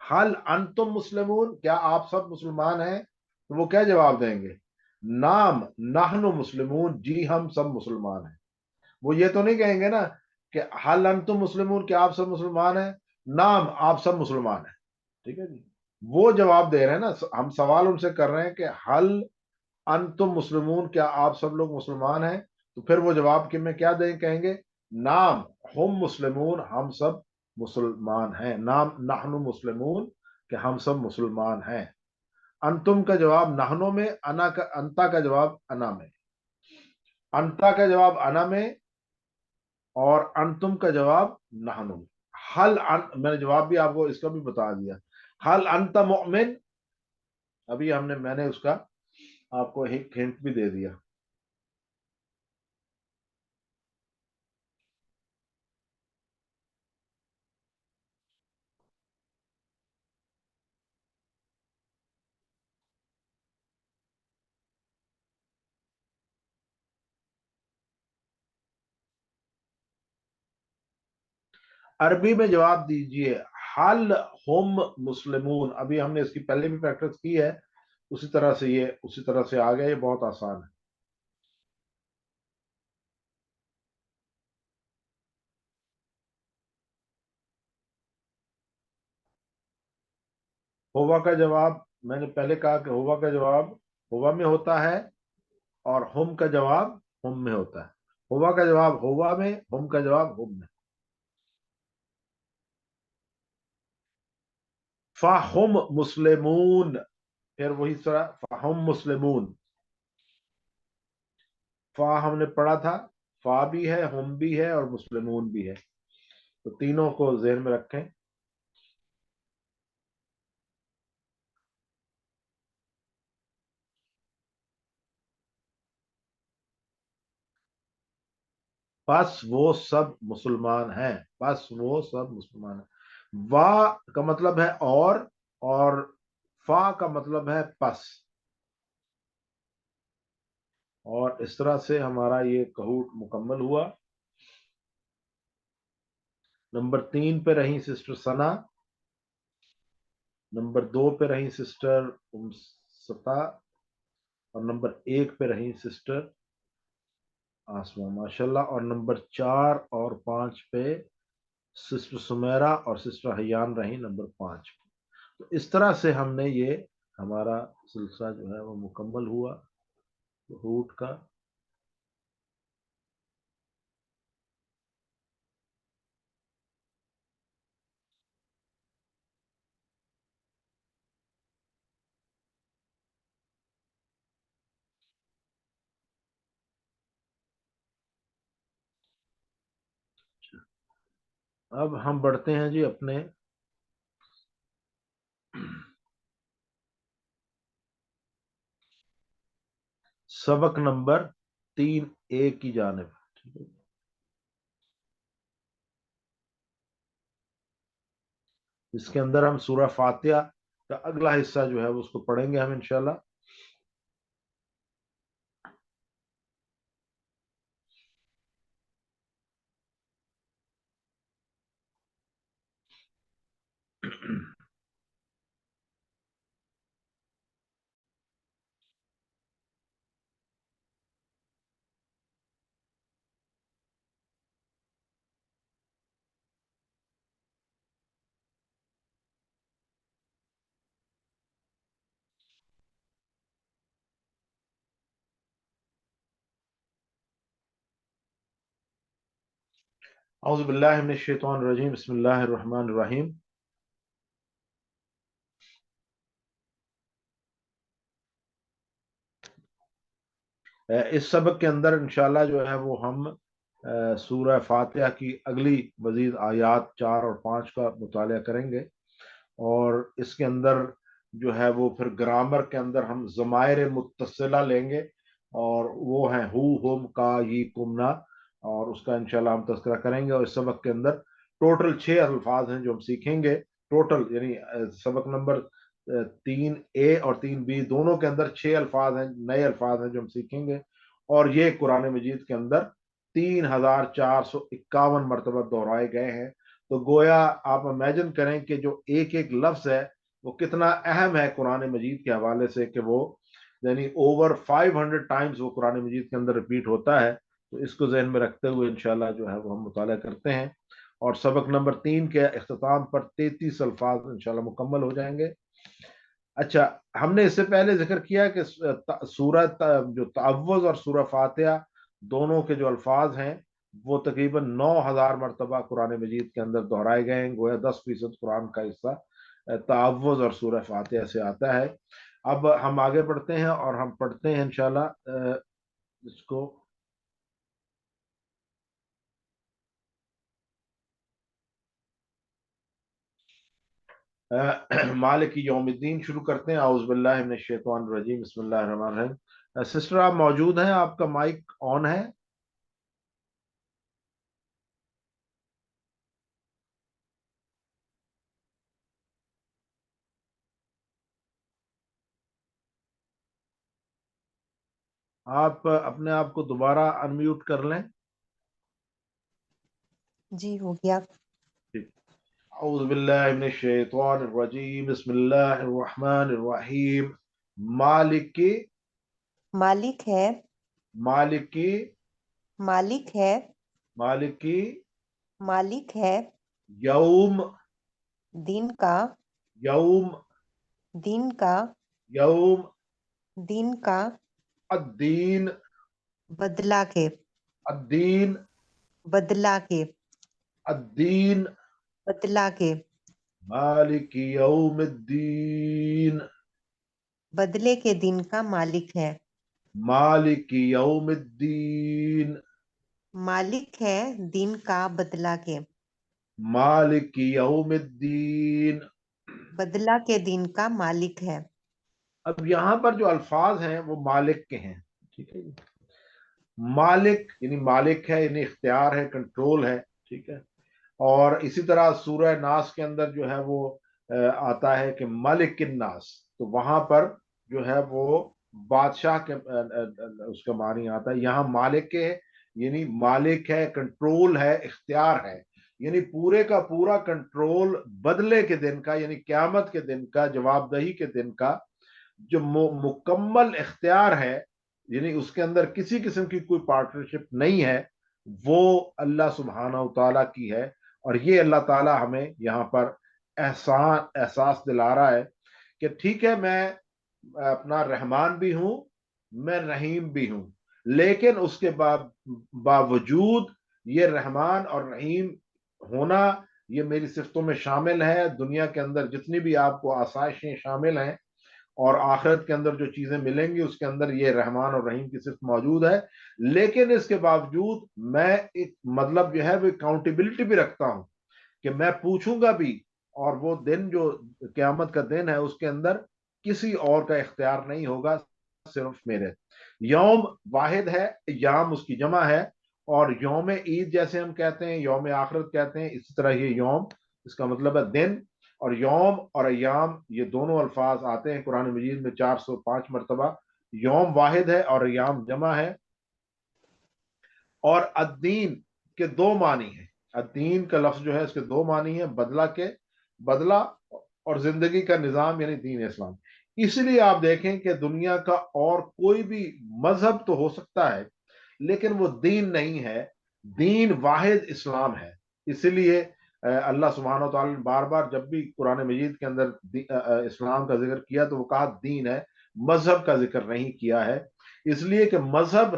حل انتم مسلمون، کیا آپ سب مسلمان ہیں، تو وہ کیا جواب دیں گے، نام نحنو مسلمون، جی ہم سب مسلمان ہیں. وہ یہ تو نہیں کہیں گے نا کہ حل انتم مسلمون، کیا آپ سب مسلمان ہیں، نام آپ سب مسلمان ہیں. ٹھیک ہے جی. وہ جواب دے رہے ہیں نا، ہم سوال ان سے کر رہے ہیں کہ حل انتم مسلمون، کیا آپ سب لوگ مسلمان ہیں، تو پھر وہ جواب کہ میں کیا دیں کہیں گے، نام ہم مسلمون، ہم سب مسلمان ہیں. نام نحن مسلمون کہ ہم سب مسلمان ہیں. انتم کا جواب نحنو میں، انتا کا جواب انا میں. انتا کا جواب انا میں اور انتم کا جواب نحنو میں. میں نے جواب بھی آپ کو اس کا بھی بتا دیا. حل انت مؤمن، ابھی میں نے اس کا آپ کو ایک ہنٹ بھی دے دیا. عربی میں جواب دیجئے حل ہم مسلمون. ابھی ہم نے اس کی پہلے بھی پریکٹس کی ہے، اسی طرح سے آ گیا، یہ بہت آسان ہے. ہوا کا جواب میں نے پہلے کہا کہ ہوا کا جواب ہوا میں ہوتا ہے اور ہم کا جواب ہم میں ہوتا ہے. ہوا کا جواب ہوا میں، ہم کا جواب ہم میں. فہم مسلمون، پھر وہی طرح فہم مسلمون. فا ہم نے پڑھا تھا، فا بھی ہے، ہم بھی ہے اور مسلمون بھی ہے، تو تینوں کو ذہن میں رکھیں. بس وہ سب مسلمان ہیں، بس وہ سب مسلمان ہیں. وا کا مطلب ہے اور فا کا مطلب ہے پس. اور اس طرح سے ہمارا یہ کہوٹ مکمل ہوا. नंबर 3 पे रही सिस्टर सना, नंबर 2 पे रही सिस्टर सता, और नंबर 1 पे रही सिस्टर आसमा माशाल्लाह, और नंबर 4 और 5 पे सिस्टर सुमेरा और सिस्टर हयान रही नंबर 5 पे। तो इस तरह से हमने ये हमारा सिलसिला जो है वो मुकम्मल हुआ रूट का। अब हम बढ़ते हैं जी अपने सबक नंबर 3A की जानिब। इसके अंदर हम सूरह फातिहा का अगला हिस्सा जो है उसको पढ़ेंगे हम इंशाल्लाह। औज़ु बिल्लाहि मिनश शैतानिर रजीम, बिस्मिल्लाहिर रहमानिर रहीम। इस सबक के अंदर इंशाल्लाह जो है वो हम सूरह फातिहा की अगली मजीद आयात 4 और 5 का मुताला करेंगे, और इसके अंदर जो है वो फिर ग्रामर के अंदर हम ज़मायर मुत्तसिला लेंगे, और वो हैं हु हुम का ये कुमना, और उसका इंशाल्लाह हम तज़किरा करेंगे। और इस सबक के अंदर टोटल 6 अल्फाज हैं जो हम सीखेंगे टोटल, यानी सबक नंबर 3A और 3B दोनों के अंदर 6 अल्फाज हैं, नए अल्फाज हैं जो हम सीखेंगे, और ये कुरान मजीद के अंदर 3451 मरतबा दोहराए गए हैं। तो गोया आप इमेजिन करें कि जो एक एक लफ्ज है वो कितना अहम है कुरान मजीद के हवाले से, कि वो यानी ओवर 500 टाइम्स वो कुरान मजीद के अंदर रिपीट होता है। तो इसको जहन में रखते हुए इंशाल्लाह जो है वो हम मुताला करते हैं, और सबक नंबर 3 के अख्ताम पर 33 अल्फाज इंशाल्लाह मुकम्मल हो जाएंगे। अच्छा, हमने इससे पहले जिक्र किया कि सूरत जो तअव्वुज़ और सूरह फातिहा दोनों के जो अल्फाज हैं वो तकरीबन 9000 मरतबा कुरान मजीद के अंदर दोहराए गए हैं। गोया 10% कुरान का हिस्सा तअव्वुज़ और सूरह फातिहा से आता है। अब हम आगे बढ़ते हैं और हम पढ़ते हैं इंशाल्लाह इसको। मालिक यौमिद्दीन शुरू करते हैं। औज़ु बिल्लाहि मिनश शैतानिर रजीम, बिस्मिल्लाहिर रहमानिर रहीम। सिस्टर आप मौजूद हैं, आपका माइक ऑन है? आप अपने आप को दोबारा अनम्यूट कर लें। जी हो गया। ठीक। औज़ु बिल्लाहि मिनश शैतानिर रजीम, बिस्मिल्लाहिर रहमानिर रहीम। मालिकी मालिक है, मालिकी मालिक है, मालिकी मालिक है, यौम दिन का, यौम दिन का, यौम दिन का, अद्दीन बदला के, अद्दीन बदला के, अद्दीन बदला के, मालिकी यौमिद्दीन बदले के दिन का मालिक है। मालिकी यौमिद्दीन मालिक है दिन का बदला के, मालिकी यौमिद्दीन। बदला के दिन का मालिक है। अब यहाँ पर जो अल्फाज हैं वो मालिक के हैं, ठीक है जी। मालिक यानी मालिक है, यानी इख्तियार है, कंट्रोल है, ठीक है। और इसी तरह सूरह नास के अंदर जो है वो आता है कि मलिक नास, तो वहां पर जो है वो बादशाह के उसका मानी आता है। यहाँ मालिक के यानी मालिक है, कंट्रोल है, इख्तियार है। یعنی پورے کا پورا کنٹرول بدلے کے دن کا، یعنی قیامت کے دن کا، جواب دہی کے دن کا جو مکمل اختیار ہے، یعنی اس کے اندر کسی قسم کی کوئی پارٹنرشپ نہیں ہے، وہ اللہ سبحانہ و تعالیٰ کی ہے۔ اور یہ اللہ تعالیٰ ہمیں یہاں پر احساس دلا رہا ہے کہ ٹھیک ہے، میں اپنا رحمان بھی ہوں، میں رحیم بھی ہوں، لیکن اس کے باوجود یہ رحمان اور رحیم ہونا یہ میری صفتوں میں شامل ہے۔ دنیا کے اندر جتنی بھی آپ کو آسائشیں شامل ہیں اور آخرت کے اندر جو چیزیں ملیں گی اس کے اندر یہ رحمان اور رحیم کی صفت موجود ہے، لیکن اس کے باوجود میں ایک مطلب جو ہے وہ اکاؤنٹیبلٹی بھی رکھتا ہوں کہ میں پوچھوں گا بھی، اور وہ دن جو قیامت کا دن ہے اس کے اندر کسی اور کا اختیار نہیں ہوگا، صرف میرے۔ یوم واحد ہے، ایام اس کی جمع ہے، اور یوم عید جیسے ہم کہتے ہیں، یوم آخرت کہتے ہیں، اسی طرح یہ یوم اس کا مطلب ہے دن۔ اور یوم اور ایام یہ دونوں الفاظ آتے ہیں قرآن مجید میں 405 مرتبہ۔ یوم واحد ہے اور ایام جمع ہے۔ اور الدین کے دو معنی ہیں، الدین کا لفظ جو ہے اس کے دو معنی ہیں، بدلہ اور زندگی کا نظام، یعنی دین اسلام۔ اس لیے آپ دیکھیں کہ دنیا کا اور کوئی بھی مذہب تو ہو سکتا ہے لیکن وہ دین نہیں ہے، دین واحد اسلام ہے۔ اس لیے اللہ سبحانہ و تعالیٰ نے بار بار جب بھی قرآن مجید کے اندر اسلام کا ذکر کیا تو وہ کہا دین ہے، مذہب کا ذکر نہیں کیا ہے۔ اس لیے کہ مذہب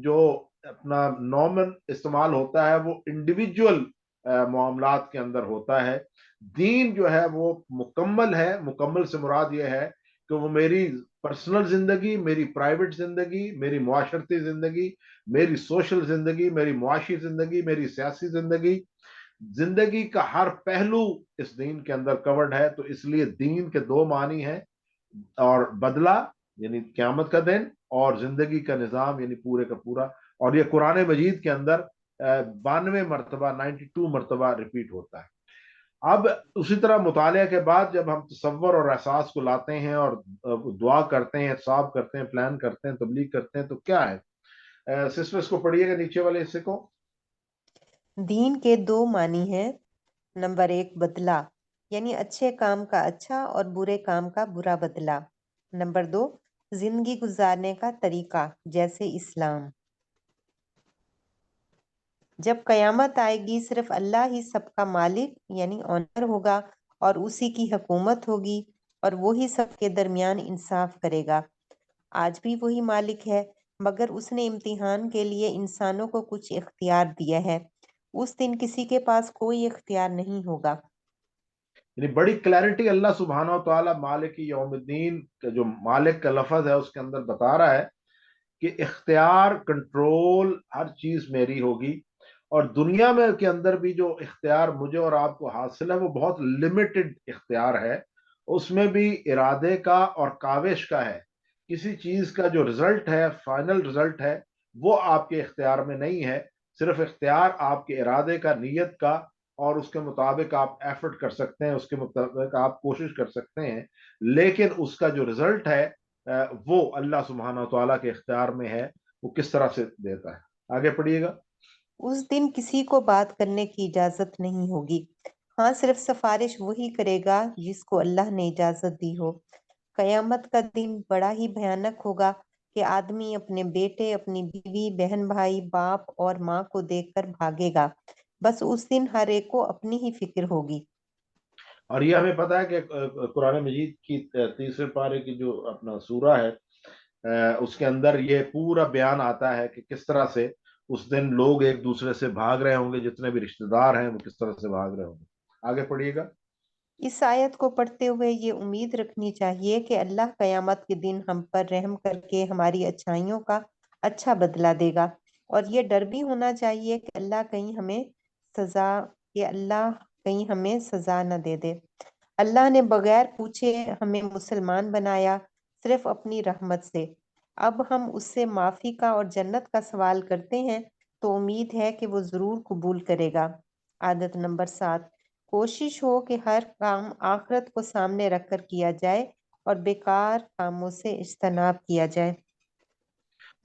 جو اپنا نارمل استعمال ہوتا ہے وہ انڈیویجول معاملات کے اندر ہوتا ہے، دین جو ہے وہ مکمل ہے۔ مکمل سے مراد یہ ہے کہ وہ میری پرسنل زندگی، میری پرائیویٹ زندگی، میری معاشرتی زندگی، میری سوشل زندگی، میری معاشی زندگی، میری سیاسی زندگی، زندگی کا ہر پہلو اس دین کے اندر کورڈ ہے۔ تو اس لیے دین کے دو معنی ہیں، اور بدلہ یعنی قیامت کا دن، اور زندگی کا نظام یعنی پورے کا پورا۔ اور یہ قرآن مجید کے اندر 92 مرتبہ 92 مرتبہ ریپیٹ ہوتا ہے۔ اب اسی طرح مطالعہ کے بعد جب ہم تصور اور احساس کو لاتے ہیں اور دعا کرتے ہیں، حساب کرتے ہیں، پلان کرتے ہیں، تبلیغ کرتے ہیں، تو کیا ہے؟ سسٹر اس کو پڑھیے گا نیچے والے حصے کو۔ دین کے دو معنی ہیں۔ نمبر 1 بدلہ، یعنی اچھے کام کا اچھا اور برے کام کا برا بدلہ۔ نمبر 2 زندگی گزارنے کا طریقہ، جیسے اسلام۔ جب قیامت آئے گی صرف اللہ ہی سب کا مالک یعنی اونر ہوگا، اور اسی کی حکومت ہوگی، اور وہی سب کے درمیان انصاف کرے گا۔ آج بھی وہی مالک ہے، مگر اس نے امتحان کے لیے انسانوں کو کچھ اختیار دیا ہے۔ اس دن کسی کے پاس کوئی اختیار نہیں ہوگا۔ یعنی بڑی کلیرٹی اللہ سبحانہ و تعالیٰ مالک یوم الدین کا جو مالک کا لفظ ہے اس کے اندر بتا رہا ہے کہ اختیار، کنٹرول، ہر چیز میری ہوگی۔ اور دنیا میں کے اندر بھی جو اختیار مجھے اور آپ کو حاصل ہے وہ بہت لمیٹڈ اختیار ہے، اس میں بھی ارادے کا اور کاوش کا ہے۔ کسی چیز کا جو رزلٹ ہے، فائنل رزلٹ ہے، وہ آپ کے اختیار میں نہیں ہے، صرف اختیار آپ کے ارادے کا، نیت کا، اور اس کے مطابق آپ ایفرٹ کر سکتے ہیں، اس کے مطابق آپ کوشش کر سکتے ہیں، لیکن اس کا جو رزلٹ ہے وہ اللہ سبحانہ و تعالیٰ کے اختیار میں ہے، وہ کس طرح سے دیتا ہے۔ آگے پڑھیے گا۔ اس دن کسی کو بات کرنے کی اجازت نہیں ہوگی، ہاں صرف سفارش وہی کرے گا جس کو اللہ نے اجازت دی ہو۔ قیامت کا دن بڑا ہی بھیانک ہوگا کہ آدمی اپنے بیٹے، اپنی بیوی، بہن، بھائی، باپ اور ماں کو دیکھ کر بھاگے گا۔ بس اس دن ہر ایک کو اپنی ہی فکر ہوگی۔ اور یہ ہمیں پتا ہے کہ قرآن مجید کی تیسرے پارے کی جو اپنا سورہ ہے اس کے اندر یہ پورا بیان آتا ہے کہ کس طرح سے اس دن لوگ ایک دوسرے سے بھاگ رہے ہوں گے، جتنے بھی رشتہ دار ہیں وہ کس طرح سے بھاگ رہے ہوں گے۔ آگے پڑھیے گا۔ اس آیت کو پڑھتے ہوئے یہ امید رکھنی چاہیے کہ اللہ قیامت کے دن ہم پر رحم کر کے ہماری اچھائیوں کا اچھا بدلہ دے گا، اور یہ ڈر بھی ہونا چاہیے کہ سزا اللہ کہیں ہمیں سزا نہ دے دے۔ اللہ نے بغیر پوچھے ہمیں مسلمان بنایا، صرف اپنی رحمت سے۔ اب ہم اس سے معافی کا اور جنت کا سوال کرتے ہیں تو امید ہے کہ وہ ضرور قبول کرے گا۔ عادت نمبر 7، کوشش ہو کہ ہر کام آخرت کو سامنے رکھ کر کیا جائے اور بیکار کاموں سے اجتناب کیا جائے۔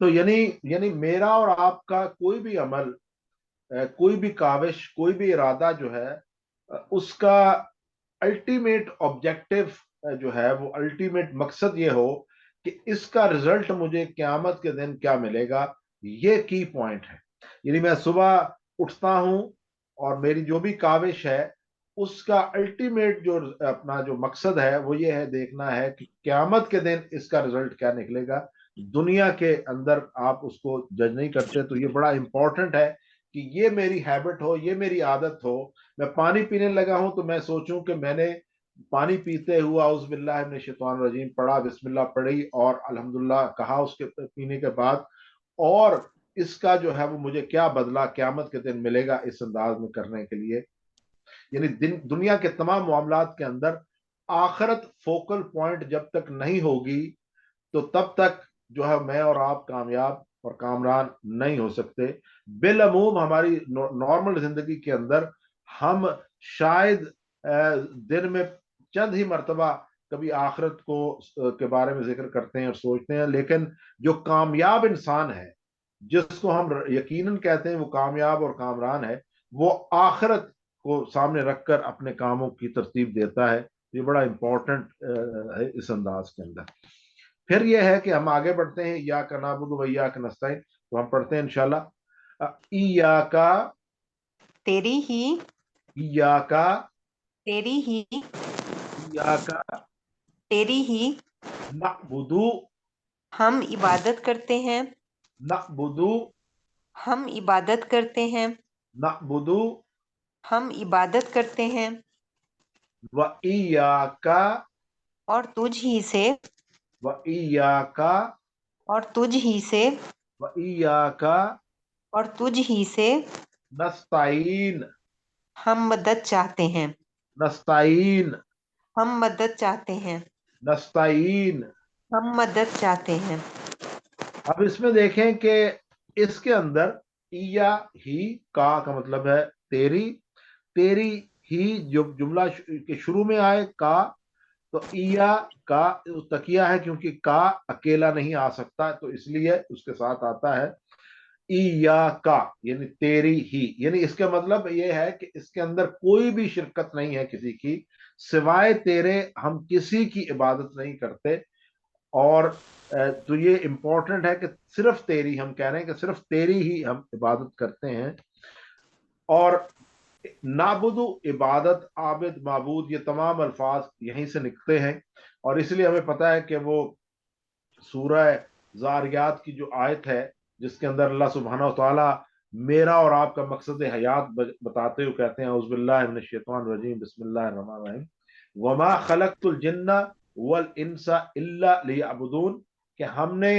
تو یعنی میرا اور آپ کا کوئی بھی عمل कोई भी काविश, कोई भी इरादा जो है उसका अल्टीमेट ऑब्जेक्टिव जो है, वो अल्टीमेट मकसद ये हो कि इसका रिजल्ट मुझे क़यामत के दिन क्या मिलेगा, ये की पॉइंट है। यानी मैं सुबह उठता हूं और मेरी जो भी काविश है उसका अल्टीमेट जो अपना जो मकसद है वो ये है, देखना है कि क़यामत के दिन इसका रिजल्ट क्या निकलेगा। दुनिया के अंदर आप उसको जज नहीं करते, तो ये बड़ा इंपॉर्टेंट है कि ये मेरी हैबिट हो, ये मेरी आदत हो। मैं पानी पीने लगा हूं तो मैं सोचूं कि मैंने पानी पीते हुआ औज़ बिल्लाहि मिनश शैतानिर रजीम पढ़ा, बिस्मिल्लाह पढ़ी और अल्हम्दुलिल्लाह कहा उसके पीने के बाद, और इसका जो है वो मुझे क्या बदला क़यामत के दिन मिलेगा, इस अंदाज में करने के लिए। यानी दुनिया के तमाम मामलात के अंदर आखिरत फोकल पॉइंट जब तक नहीं होगी तो तब तक जो है मैं और आप कामयाब और कामरान नहीं हो सकते। बिलअमूम हमारी नॉर्मल जिंदगी के अंदर हम शायद दिन में चंद ही मर्तबा कभी आखिरत को के बारे में जिक्र करते हैं और सोचते हैं, लेकिन जो कामयाब इंसान है, जिसको हम यकीनन कहते हैं वो कामयाब और कामरान है, वो आखिरत को सामने रखकर अपने कामों की तरतीब देता है। ये बड़ा इंपॉर्टेंट है इस अंदाज के अंदर। फिर यह है कि हम आगे बढ़ते हैं, या का नाबुदु व इय्याका नस्तईन, तो हम पढ़ते हैं इंशाल्लाह, इय्याका, तेरी ही, इय्याका, तेरी ही, इय्याका तेरी ही नअबुदु, हम इबादत करते हैं, नअबुदु, हम इबादत करते हैं, नअबुदु हम इबादत करते हैं, व इय्याका, और तुझ ही से, व इय्याका, और तुझ ही से, व इय्याका और तुझ ही से नस्तईन, हम मदद चाहते हैं, नस्तईन, हम मदद चाहते हैं, नस्तईन। हम मदद चाहते हैं। अब इसमें देखें कि इसके अंदर इया ही का मतलब है तेरी, तेरी ही जो जुमला के शुरू में आए का, तो इया का तकिया है, क्योंकि का अकेला नहीं आ सकता, तो इसलिए उसके साथ आता है इया का, यानी तेरी ही। यानी इसका मतलब यह है कि इसके अंदर कोई भी शिरकत नहीं है किसी की, सिवाय तेरे हम किसी की इबादत नहीं करते। और तो ये इंपॉर्टेंट है कि सिर्फ तेरी, हम कह रहे हैं कि सिर्फ तेरी ही हम इबादत करते हैं। और नाबुदु इबादत, आबिद, माबूद, ये तमाम अल्फाज यहीं से निकलते हैं। और इसलिए हमें पता है कि वो सूरह ज़ारियात की जो आयत है, जिसके अंदर अल्लाह सुब्हानहू व तआला मेरा और आपका मकसद हयात बताते हुए कहते हैं, औज़ु बिल्लाहि मिनश शैतानिर रजीम, बिस्मिल्लाहिर रहमानिर रहीम, वमा खलक़तुल जिन्ना वल इंसा इल्ला लियअबुदून, कि हमने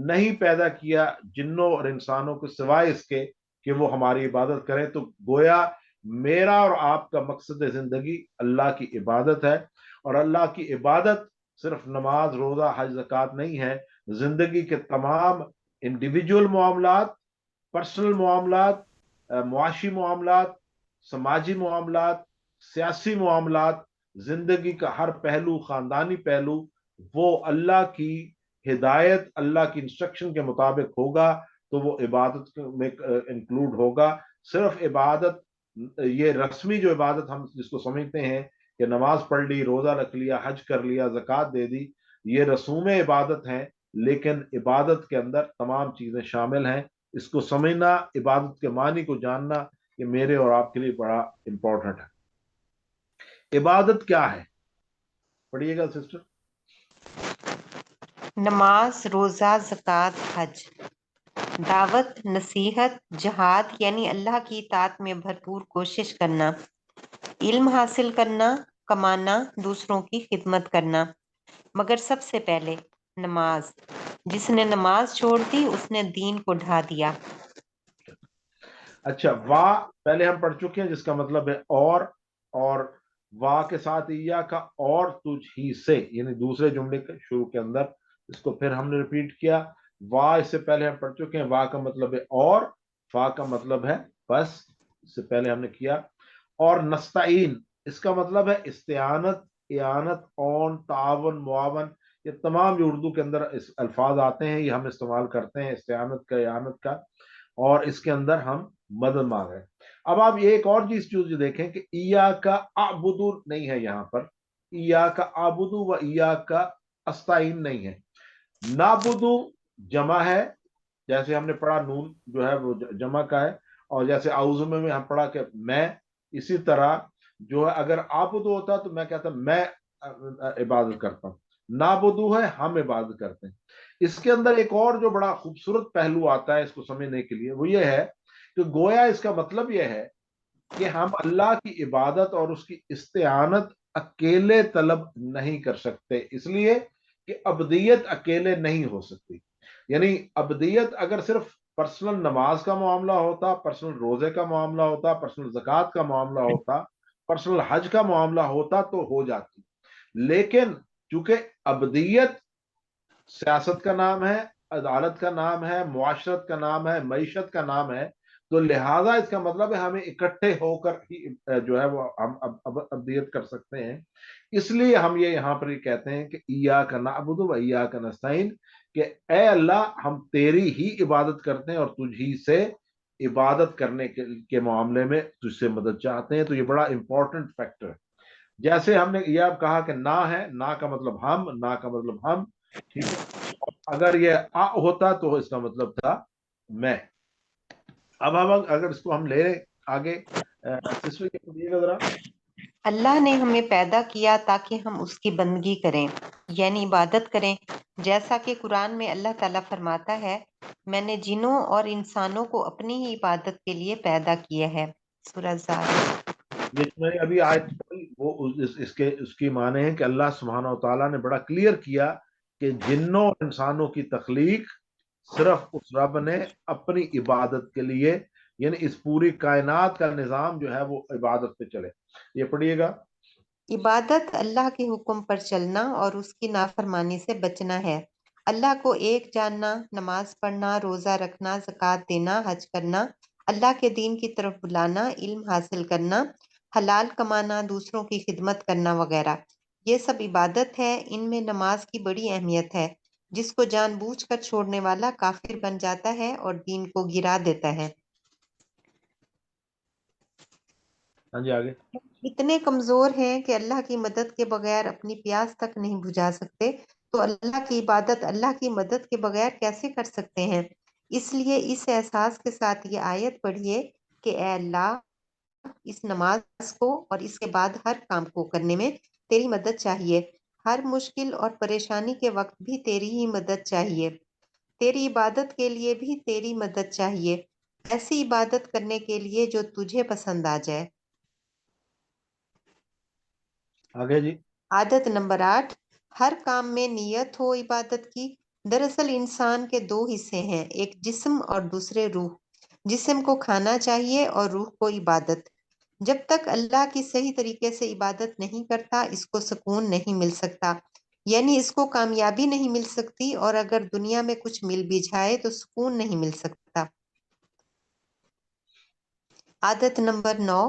नहीं पैदा किया जिन्नों और इंसानों को सिवाय इसके कि वो हमारी इबादत करें। तो गोया मेरा और आपका मकसद जिंदगी अल्लाह की इबादत है, और अल्लाह की इबादत सिर्फ नमाज, रोजा, हज, ज़कात नहीं है। जिंदगी के तमाम इंडिविजुअल मामलात, पर्सनल मामलात, मुआशी मामलात, समाजी मामलात, सियासी मामलात, जिंदगी का हर पहलू, खानदानी पहलू, वो अल्लाह की हिदायत, अल्लाह की इंस्ट्रक्शन के मुताबिक होगा, तो वो इबादत में इंक्लूड होगा। सिर्फ इबादत, ये रस्मी जो इबादत हम जिसको समझते हैं कि नमाज पढ़ ली, रोजा रख लिया, हज कर लिया, ज़कात दे दी, ये रसूम इबादत हैं, लेकिन इबादत के अंदर तमाम चीजें शामिल हैं। इसको समझना, इबादत के मानी को जानना, ये मेरे और आपके लिए बड़ा इंपॉर्टेंट है। इबादत क्या है, पढ़िएगा सिस्टर। नमाज, रोजा, ज़कात, हज, दावत, नसीहत, जहाद यानी अल्लाह की इताअत में भरपूर कोशिश करना, इल्म हासिल करना, कमाना, दूसरों की खिदमत करना। मगर सबसे पहले नमाज। जिसने नमाज छोड़ दी उसने दीन को ढा दिया। अच्छा, वाह पहले हम पढ़ चुके हैं, जिसका मतलब है और वाह के साथ इया का, और तुझ ही से, यानी दूसरे जुमले के शुरू के अंदर इसको फिर हमने रिपीट किया। वाह इससे पहले हम पढ़ चुके हैं, वाह का मतलब है और, फा का मतलब है बस, इससे पहले हमने किया। और नस्ताइन, इसका मतलब है इस्तेआनत, इयानत, औन, तावन, मुआवन, ये तमाम जो उर्दू के अंदर इस अल्फाज आते हैं ये हम इस्तेमाल करते हैं, इस्तेआनत का, इयानत का। और इसके अंदर हम मदद मांग रहे हैं। अब आप ये एक और चीज चीज देखें कि ईया का आबुदू नहीं है यहाँ पर, ईया का आबुदू व ईया का अस्ताइन नहीं है। नाबुदू जमा है, जैसे हमने पढ़ा नून जो है वो जमा का है, और जैसे आउज़ में हम पढ़ा कि मैं, इसी तरह जो है अगर आबुदू होता तो मैं कहता मैं इबादत करता हूँ, नाबुदू है हम इबादत करते हैं। इसके अंदर एक और जो बड़ा खूबसूरत पहलू आता है इसको समझने के लिए, वो ये है कि गोया इसका मतलब यह है कि हम अल्लाह की इबादत और उसकी इस्तेआनत अकेले तलब नहीं कर सकते, इसलिए कि अबदियत अकेले नहीं हो सकती। यानी अबदियत अगर सिर्फ पर्सनल नमाज का मामला होता, पर्सनल रोजे का मामला होता, पर्सनल ज़कात का मामला होता, पर्सनल हज का मामला होता तो हो जाती। लेकिन चूंकि अबदियत सियासत का नाम है, अदालत का नाम है, मुआशरत का नाम है, मईशत का नाम है, तो लिहाजा इसका मतलब है हमें इकट्ठे होकर ही जो है वो हम अबदियत कर सकते हैं। इसलिए हम ये यहाँ पर ये कहते हैं कि ईया का नाबुदु व ईया का नस्तईन, कि ए अल्लाह हम तेरी ही इबादत करते हैं और तुझी से इबादत करने के मामले में तुझसे मदद चाहते हैं। तो ये बड़ा इंपॉर्टेंट फैक्टर है। जैसे हमने ये अब कहा कि ना है, ना का मतलब हम, ना का मतलब हम, ठीक है। अगर ये आ होता तो इसका मतलब था मैं। अब हम अगर इसको हम ले आगे, इसमें ये पढ़िएगा जरा। अल्लाह ने हमें पैदा किया ताकि हम उसकी बंदगी करें, यानी इबादत करें। जैसा कि कुरान में अल्लाह ताला फरमाता है, मैंने जिनों और इंसानों को अपनी ही इबादत के लिए पैदा किया है। सूरह ज़ारियात। ये जो मैंने अभी आयत पढ़ी वो इसके उसकी माने हैं कि अल्लाह सुब्हानहू व तआला ने बड़ा क्लियर किया कि जिन्नों और इंसानों की तख्लीक सिर्फ उस रब ने अपनी इबादत के लिए, यानी इस पूरी कायनात का निज़ाम जो है वो इबादत पे चले। ये पढ़िएगा। इबादत अल्लाह के हुक्म पर चलना और उसकी नाफरमानी से बचना है। अल्लाह को एक जानना, नमाज पढ़ना, रोज़ा रखना, ज़कात देना, हज करना, अल्लाह के दीन की तरफ बुलाना, इल्म हासिल करना, हलाल कमाना, दूसरों की खिदमत करना वगैरह, ये सब इबादत है। इनमें नमाज की बड़ी अहमियत है। जिसको जानबूझकर छोड़ने वाला काफिर बन जाता है और दीन को गिरा देता है। हाँ जी, आगे। इतने कमजोर हैं कि अल्लाह की मदद के बगैर अपनी प्यास तक नहीं बुझा सकते, तो अल्लाह की इबादत अल्लाह की मदद के बगैर कैसे कर सकते हैं। इसलिए इस एहसास के साथ ये आयत पढ़िए कि ए अल्लाह, इस नमाज को और इसके बाद हर काम को करने में तेरी मदद चाहिए। हर मुश्किल और परेशानी के वक्त भी तेरी ही मदद चाहिए। तेरी इबादत के लिए भी तेरी मदद चाहिए। ऐसी इबादत करने के लिए जो तुझे पसंद आ जाए। आगे जी। आदत नंबर 8, हर काम में नियत हो इबादत की। दरअसल इंसान के दो हिस्से हैं, एक जिस्म और दूसरे रूह। जिस्म को खाना चाहिए और रूह को इबादत। जब तक अल्लाह की सही तरीके से इबादत नहीं करता, इसको सुकून नहीं मिल सकता, यानी इसको कामयाबी नहीं मिल सकती, और अगर दुनिया में कुछ मिल भी जाए तो सुकून नहीं मिल सकता। आदत नंबर 9,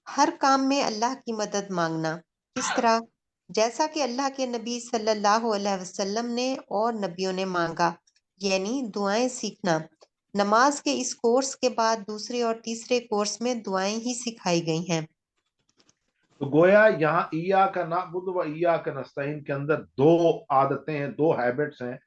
हर काम में अल्लाह की मदद मांगना। किस तरह? जैसा कि अल्लाह के नबी सल्लल्लाहु अलैहि वसल्लम ने और नबियों ने मांगा, यानी दुआएं सीखना। नमाज के इस कोर्स के बाद दूसरे और तीसरे कोर्स में दुआएं ही सिखाई गई हैं। तो गोया यहाँ ईया का नाबुद व ईया का नस्तईन के अंदर दो आदतें हैं, दो हैबिट्स हैं,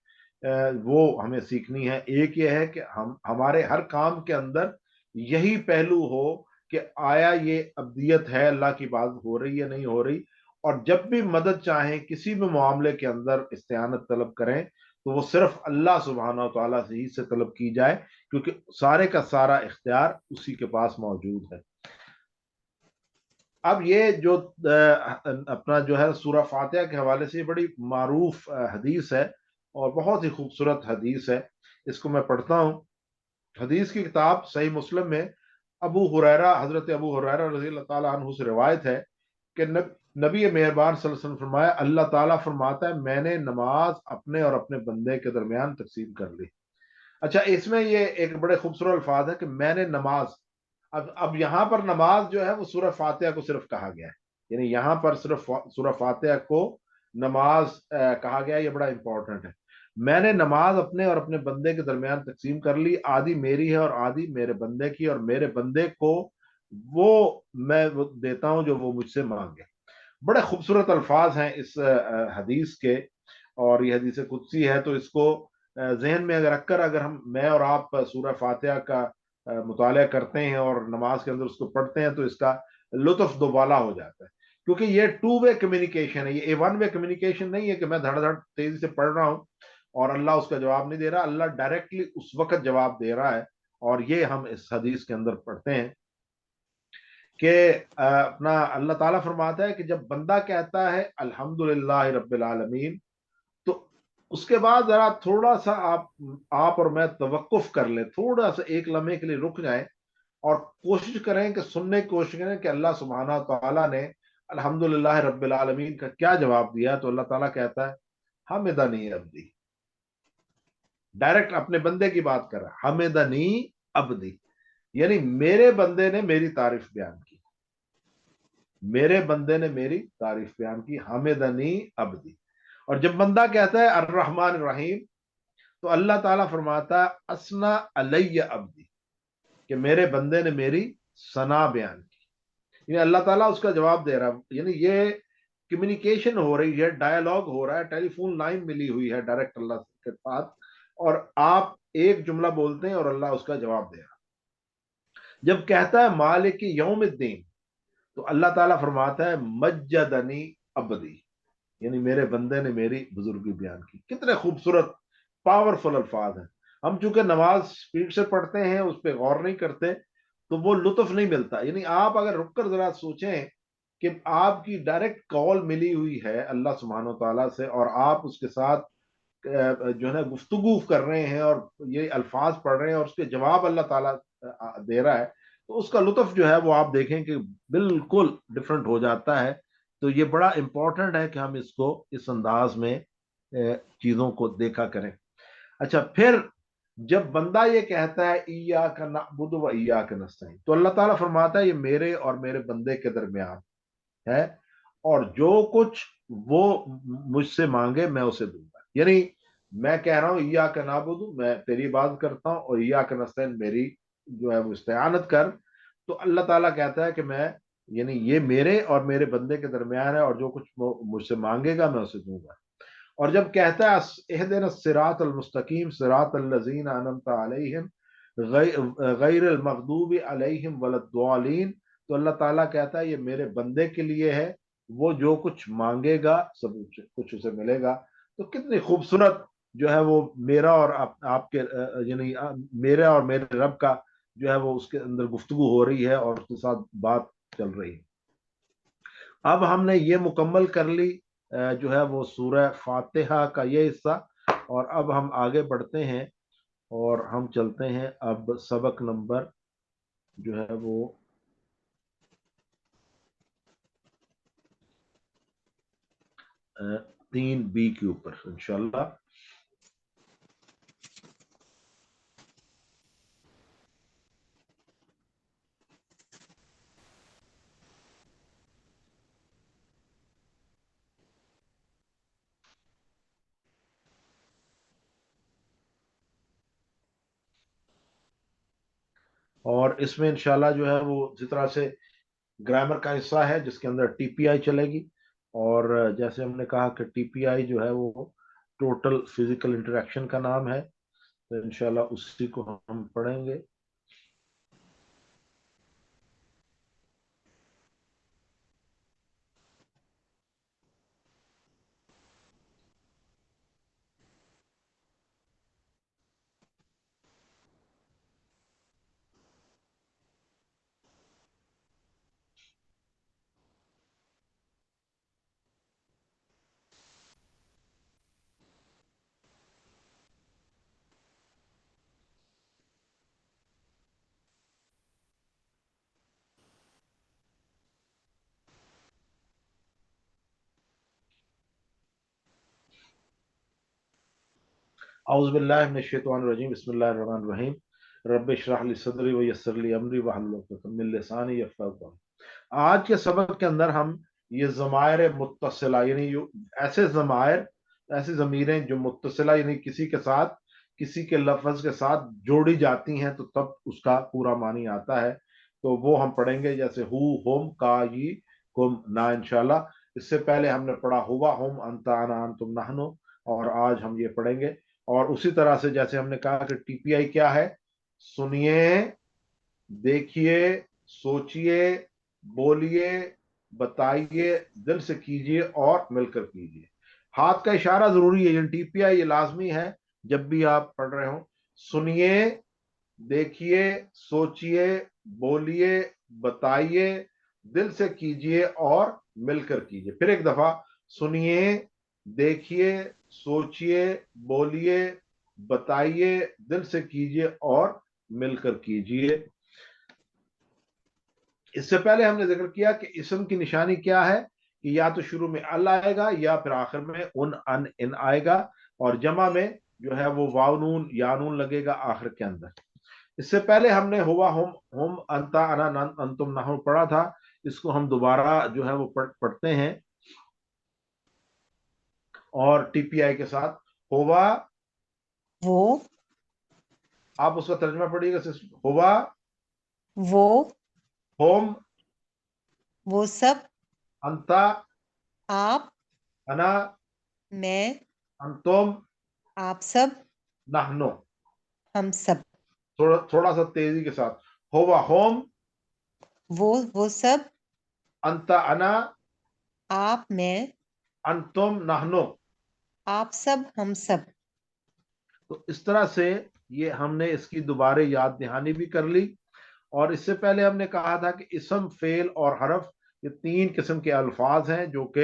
वो हमें सीखनी है। एक ये है कि हम हमारे हर काम के अंदर यही पहलू हो कि आया ये अब्दियत है, अल्लाह की बात हो रही है नहीं हो रही, और जब भी मदद चाहें किसी भी मामले के अंदर इस्तेआनत तलब करें तो वो सिर्फ अल्लाह सुब्हानहू व तआला से ही से तलब की जाए, क्योंकि सारे का सारा इख्तियार उसी के पास मौजूद है। अब ये जो अपना जो है सूरह फातिहा के हवाले से बड़ी मारूफ हदीस है और बहुत ही खूबसूरत हदीस है। इसको मैं पढ़ता हूँ। हदीस की किताब सही मुस्लिम में अबू हुरैरा, हजरत अबू हुरैरा रज़ी अल्लाह ताला अन्हु से रिवायत है कि नबी मेहरबान सल्लल्लाहु अलैहि वसल्लम फरमाया, अल्लाह ताला फरमाता है मैंने नमाज अपने और अपने बंदे के दरमियान तकसीम कर ली। अच्छा, इसमें ये एक बड़े खूबसूरत अल्फाज है कि मैंने नमाज। अब यहाँ पर नमाज जो है वो सूरह फातिहा को सिर्फ कहा गया है, यानी यहाँ पर सिर्फ सूरह फातिहा को नमाज कहा गया है। ये बड़ा इंपॉर्टेंट है। میں نے نماز اپنے اور اپنے بندے کے درمیان تقسیم کر لی، آدھی میری ہے اور آدھی میرے بندے کی، اور میرے بندے کو وہ میں وہ دیتا ہوں جو وہ مجھ سے مانگے۔ بڑے خوبصورت الفاظ ہیں اس حدیث کے، اور یہ حدیث قدسی ہے، تو اس کو ذہن میں اگر رکھ کر اگر میں اور آپ سورہ فاتحہ کا مطالعہ کرتے ہیں اور نماز کے اندر اس کو پڑھتے ہیں تو اس کا لطف دوبالا ہو جاتا ہے، کیونکہ یہ ٹو وے کمیونیکیشن ہے، یہ ون وے کمیونیکیشن نہیں ہے کہ میں دھڑ دھڑ تیزی سے پڑھ رہا ہوں اور اللہ اس کا جواب نہیں دے رہا، اللہ ڈائریکٹلی اس وقت جواب دے رہا ہے۔ اور یہ ہم اس حدیث کے اندر پڑھتے ہیں کہ اپنا اللہ تعالیٰ فرماتا ہے کہ جب بندہ کہتا ہے الحمدللہ رب العالمین، تو اس کے بعد ذرا تھوڑا سا آپ اور میں توقف کر لیں، تھوڑا سا ایک لمحے کے لیے رک جائیں اور کوشش کریں کہ سننے کی کوشش کریں کہ اللہ سبحانہ تعالیٰ نے الحمدللہ رب العالمین کا کیا جواب دیا۔ تو اللہ تعالیٰ کہتا ہے حمدنی عبدی، ڈائریکٹ اپنے بندے کی بات کر رہا ہے، حمدنی عبدی، یعنی میرے بندے نے میری تعریف بیان کی، میرے بندے نے میری تعریف بیان کی، حمدنی عبدی۔ اور جب بندہ کہتا ہے الرحمن الرحیم، تو اللہ تعالیٰ فرماتا ہے اسنا علی عبدی، کہ میرے بندے نے میری ثنا بیان کی، یعنی اللہ تعالیٰ اس کا جواب دے رہا ہے، یعنی یہ کمیونیکیشن ہو رہی ہے، ڈائلاگ ہو رہا ہے، ٹیلی فون لائن ملی ہوئی ہے ڈائریکٹ اللہ کے پاس، اور آپ ایک جملہ بولتے ہیں اور اللہ اس کا جواب دے رہا ہے۔ جب کہتا ہے مالک یوم الدین، تو اللہ تعالیٰ فرماتا ہے مجدنی عبدی، یعنی میرے بندے نے میری بزرگی بیان کی۔ کتنے خوبصورت پاورفل الفاظ ہیں۔ ہم چونکہ نماز سپیڈ سے پڑھتے ہیں، اس پہ غور نہیں کرتے، تو وہ لطف نہیں ملتا۔ یعنی آپ اگر رک کر ذرا سوچیں کہ آپ کی ڈائریکٹ کال ملی ہوئی ہے اللہ سبحانہ و تعالیٰ سے، اور آپ اس کے ساتھ جو ہے نا گفتگو کر رہے ہیں اور یہ الفاظ پڑھ رہے ہیں اور اس کے جواب اللہ تعالیٰ دے رہا ہے، تو اس کا لطف جو ہے وہ آپ دیکھیں کہ بالکل ڈفرنٹ ہو جاتا ہے۔ تو یہ بڑا امپورٹنٹ ہے کہ ہم اس کو اس انداز میں چیزوں کو دیکھا کریں۔ اچھا، پھر جب بندہ یہ کہتا ہے ایاک نعبد و ایاک نستعین، تو اللہ تعالیٰ فرماتا ہے یہ میرے اور میرے بندے کے درمیان ہے، اور جو کچھ وہ مجھ سے مانگے میں اسے دوں گا۔ یعنی میں کہہ رہا ہوں ایاک نعبد، میں تیری عبادت کرتا ہوں، اور ایاک نستعین میری جو ہے وہ استعانت کر، تو اللہ تعالیٰ کہتا ہے کہ میں، یعنی یہ میرے اور میرے بندے کے درمیان ہے، اور جو کچھ وہ مجھ سے مانگے گا میں اسے دوں گا۔ اور جب کہتا ہے اہدنا الصراط المستقیم صراط الذین انعمت علیہم غیر المغضوب علیہم ولا الضالین، تو اللہ تعالیٰ کہتا ہے یہ میرے بندے کے لیے ہے، وہ جو کچھ مانگے گا سب کچھ اسے ملے گا۔ تو کتنی خوبصورت جو ہے وہ میرا اور آپ کے یعنی میرا اور میرے رب کا جو ہے وہ اس کے اندر گفتگو ہو رہی ہے اور اس کے ساتھ بات چل رہی ہے۔ اب ہم نے یہ مکمل کر لی جو ہے وہ سورہ فاتحہ کا یہ حصہ، اور اب ہم آگے بڑھتے ہیں اور ہم چلتے ہیں اب سبق نمبر جو ہے وہ 3B کے اوپر انشاءاللہ۔ اور اس میں انشاءاللہ جو ہے وہ جس طرح سے گرامر کا حصہ ہے جس کے اندر ٹی پی آئی چلے گی، اور جیسے ہم نے کہا کہ ٹی پی آئی جو ہے وہ ٹوٹل فزیکل انٹریکشن کا نام ہے، تو انشاءاللہ اسی کو ہم پڑھیں گے۔ اعوذ باللہ من الشیطان الرجیم، بسم اللہ الرحمن الرحیم، رب اشرح لی صدری ویسر لی امری واحلل عقدۃ من لسانی یفقہوا قولی۔ آج کے سبق کے اندر ہم یہ ضمائر متصلہ، یعنی ایسے ضمائر ऐसी ज़मीरें जो मुत्तसिला यानी किसी के साथ, किसी के लफ्ज़ के साथ जोड़ी जाती हैं, तो तब उसका पूरा मानी आता है। तो वो हम पढ़ेंगे, जैसे हु, हुम, का, यी, कुम, ना, इंशाल्लाह। इससे पहले हमने पढ़ा हुवा, हुम, अंता, अना, अंतुम, नहनु, और आज हम ये पढ़ेंगे। और उसी तरह से जैसे हमने कहा कि टीपीआई क्या है, सुनिए, देखिए, सोचिए, बोलिए, बताइए, दिल से कीजिए और मिलकर कीजिए। हाथ का इशारा जरूरी है, टीपीआई ये लाजमी है जब भी आप पढ़ रहे हो। सुनिए, देखिए, सोचिए, बोलिए, बताइए, दिल से कीजिए और मिलकर कीजिए। फिर एक दफा, सुनिए, देखिए, सोचिए, बोलिए, बताइए, दिल से कीजिए और मिलकर कीजिए। इससे पहले हमने जिक्र किया कि इसम की निशानी क्या है, कि या तो शुरू में अल आएगा या फिर आखिर में उन, अन, इन आएगा, और जमा में जो है वो वाव नून या नून लगेगा आखिर के अंदर। इससे पहले हमने हुआ, हम, अंता, अना, अंतुम, नहु पढ़ा था। इसको हम दोबारा जो है वो पढ़ते हैं, और टीपीआई के साथ। हुआ, वो आप उसका तर्जमा पढ़िएगा सिस्टर। हुआ, वो होम, वो सब, अंता, आप, अना, मैं, अंतुम, आप सब, नहनु। हम सब। थोड़ा थोड़ा सा तेजी के साथ। हुआ, होम, वो सब, अंता, अना, आप, मैं, अंतुम, नहनु। आप सब, हम सब। तो इस तरह से ये हमने इसकी दोबारा याद दहानी भी कर ली। और इससे पहले हमने कहा था कि इसम, फेल और हरफ, ये तीन किस्म के अल्फाज हैं, जो कि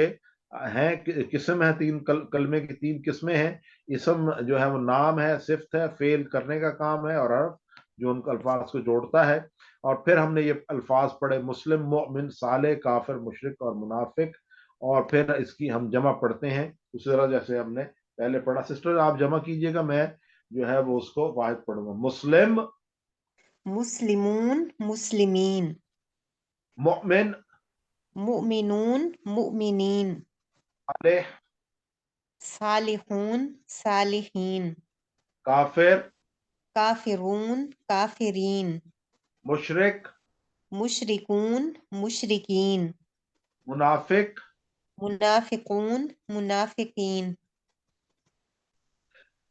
हैं किस्म है, तीन कलमे की तीन किस्में हैं। इसम जो है वो नाम है, सिफ्त है, फेल करने का काम है, और हरफ जो उन अल्फाज को जोड़ता है। और फिर हमने ये अल्फाज पढ़े, मुस्लिम, मोमिन, साले, काफिर, मुशरिक और मुनाफिक। और फिर इसकी हम जमा पढ़ते हैं उसी तरह जैसे हमने पहले पढ़ा। सिस्टर आप जमा कीजिएगा, मैं जो है वो उसको वाहिद पढ़ूंगा। मुस्लिम, मुस्लिमून, मुस्लिमीन, मोमिन, मुमिनून, मुमिनीन, सालेह, सालिहून, सालिहीन, काफिर, काफिरून, काफिरीन, मुशरिक, मुशरिकून, मुशरिकीन, मुनाफिक। मुनाफिकून, मुनाफिकीन।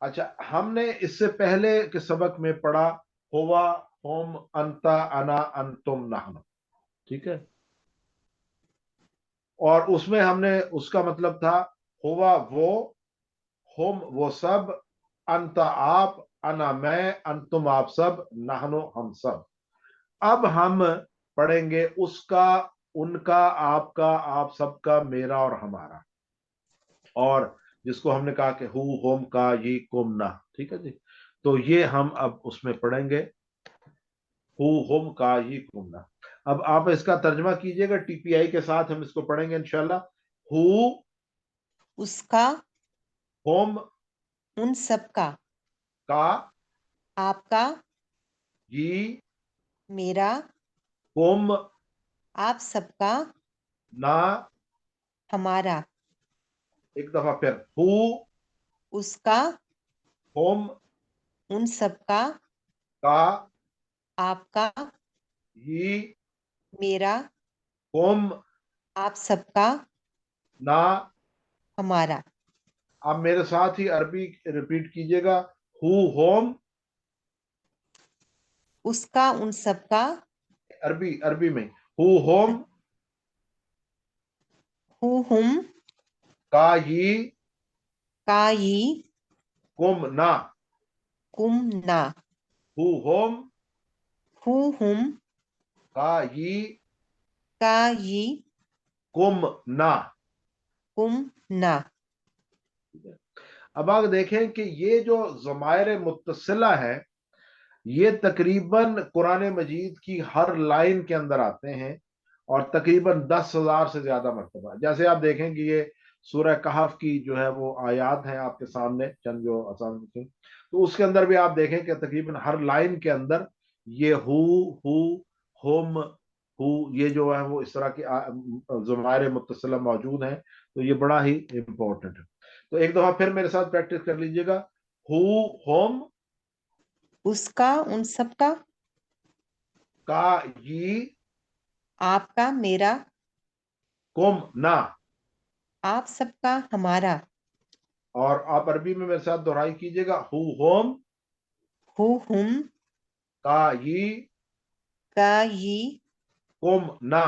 अच्छा, हमने इससे पहले के सबक में पढ़ा हुआ, होम, अंता, अना, अंतुम, नहनु। ठीक है, और उसमें हमने उसका मतलब था, हुआ वो, होम वो सब, अंता आप, अना मैं, अंतुम आप सब, नहनु हम सब। अब हम पढ़ेंगे उसका, उनका, आपका, आप सबका, मेरा और हमारा। और जिसको हमने कहा कि हु, होम, का, ये, कुम, ना। ठीक है जी। तो ये हम अब उसमें पढ़ेंगे, हु, होम, का, ये, कुम, ना। अब आप इसका तर्जमा कीजिएगा, टीपीआई के साथ हम इसको पढ़ेंगे इंशाल्लाह। हु, उसका, होम, उन सब का, का, आपका, ये, मेरा, कुम, आप सबका, ना। हमारा। एक दफा फिर, हु, उसका, होम, उन सब का, का, आपका, ये, मेरा, कुम, आप सबका, ना। हमारा। आप मेरे साथ ही अरबी रिपीट कीजिएगा। हु, होम, उसका, उन सब का, अरबी अरबी में, हु, होम, हु हुम, का, ये, का यी, कुम, ना। कुम ना। हु, होम, हु हुम, का, ये, का यी, कुम, ना। कुम ना। अब आप देखें कि ये जो ज़मायर मुत्तसिला है, ये तकरीबन कुरान मजीद की हर लाइन के अंदर आते हैं, और तकरीबन 10,000 से ज्यादा मरतबा। जैसे आप देखें कि ये सूरह कहफ की जो है वो आयात है आपके सामने, चंद जो आसान थी, तो उसके अंदर भी आप देखें कि तकरीबन हर लाइन के अंदर ये हु, हुम, हु, ये जो है वो इस तरह की ज़मायर मुत्तसिला मौजूद हैं। तो ये बड़ा ही इंपॉर्टेंट है। تو ایک دفعہ پھر میرے ساتھ پریکٹس کر لیجئے گا. ہو ہوم, اس کا ان سب کا, کا یہ, آپ کا میرا, کم نہ. آپ سب کا ہمارا. اور آپ عربی میں میرے ساتھ دہرائی کیجئے گا. ہو ہوم, ہو ہم, کا یہ, کا یہ, کم نہ.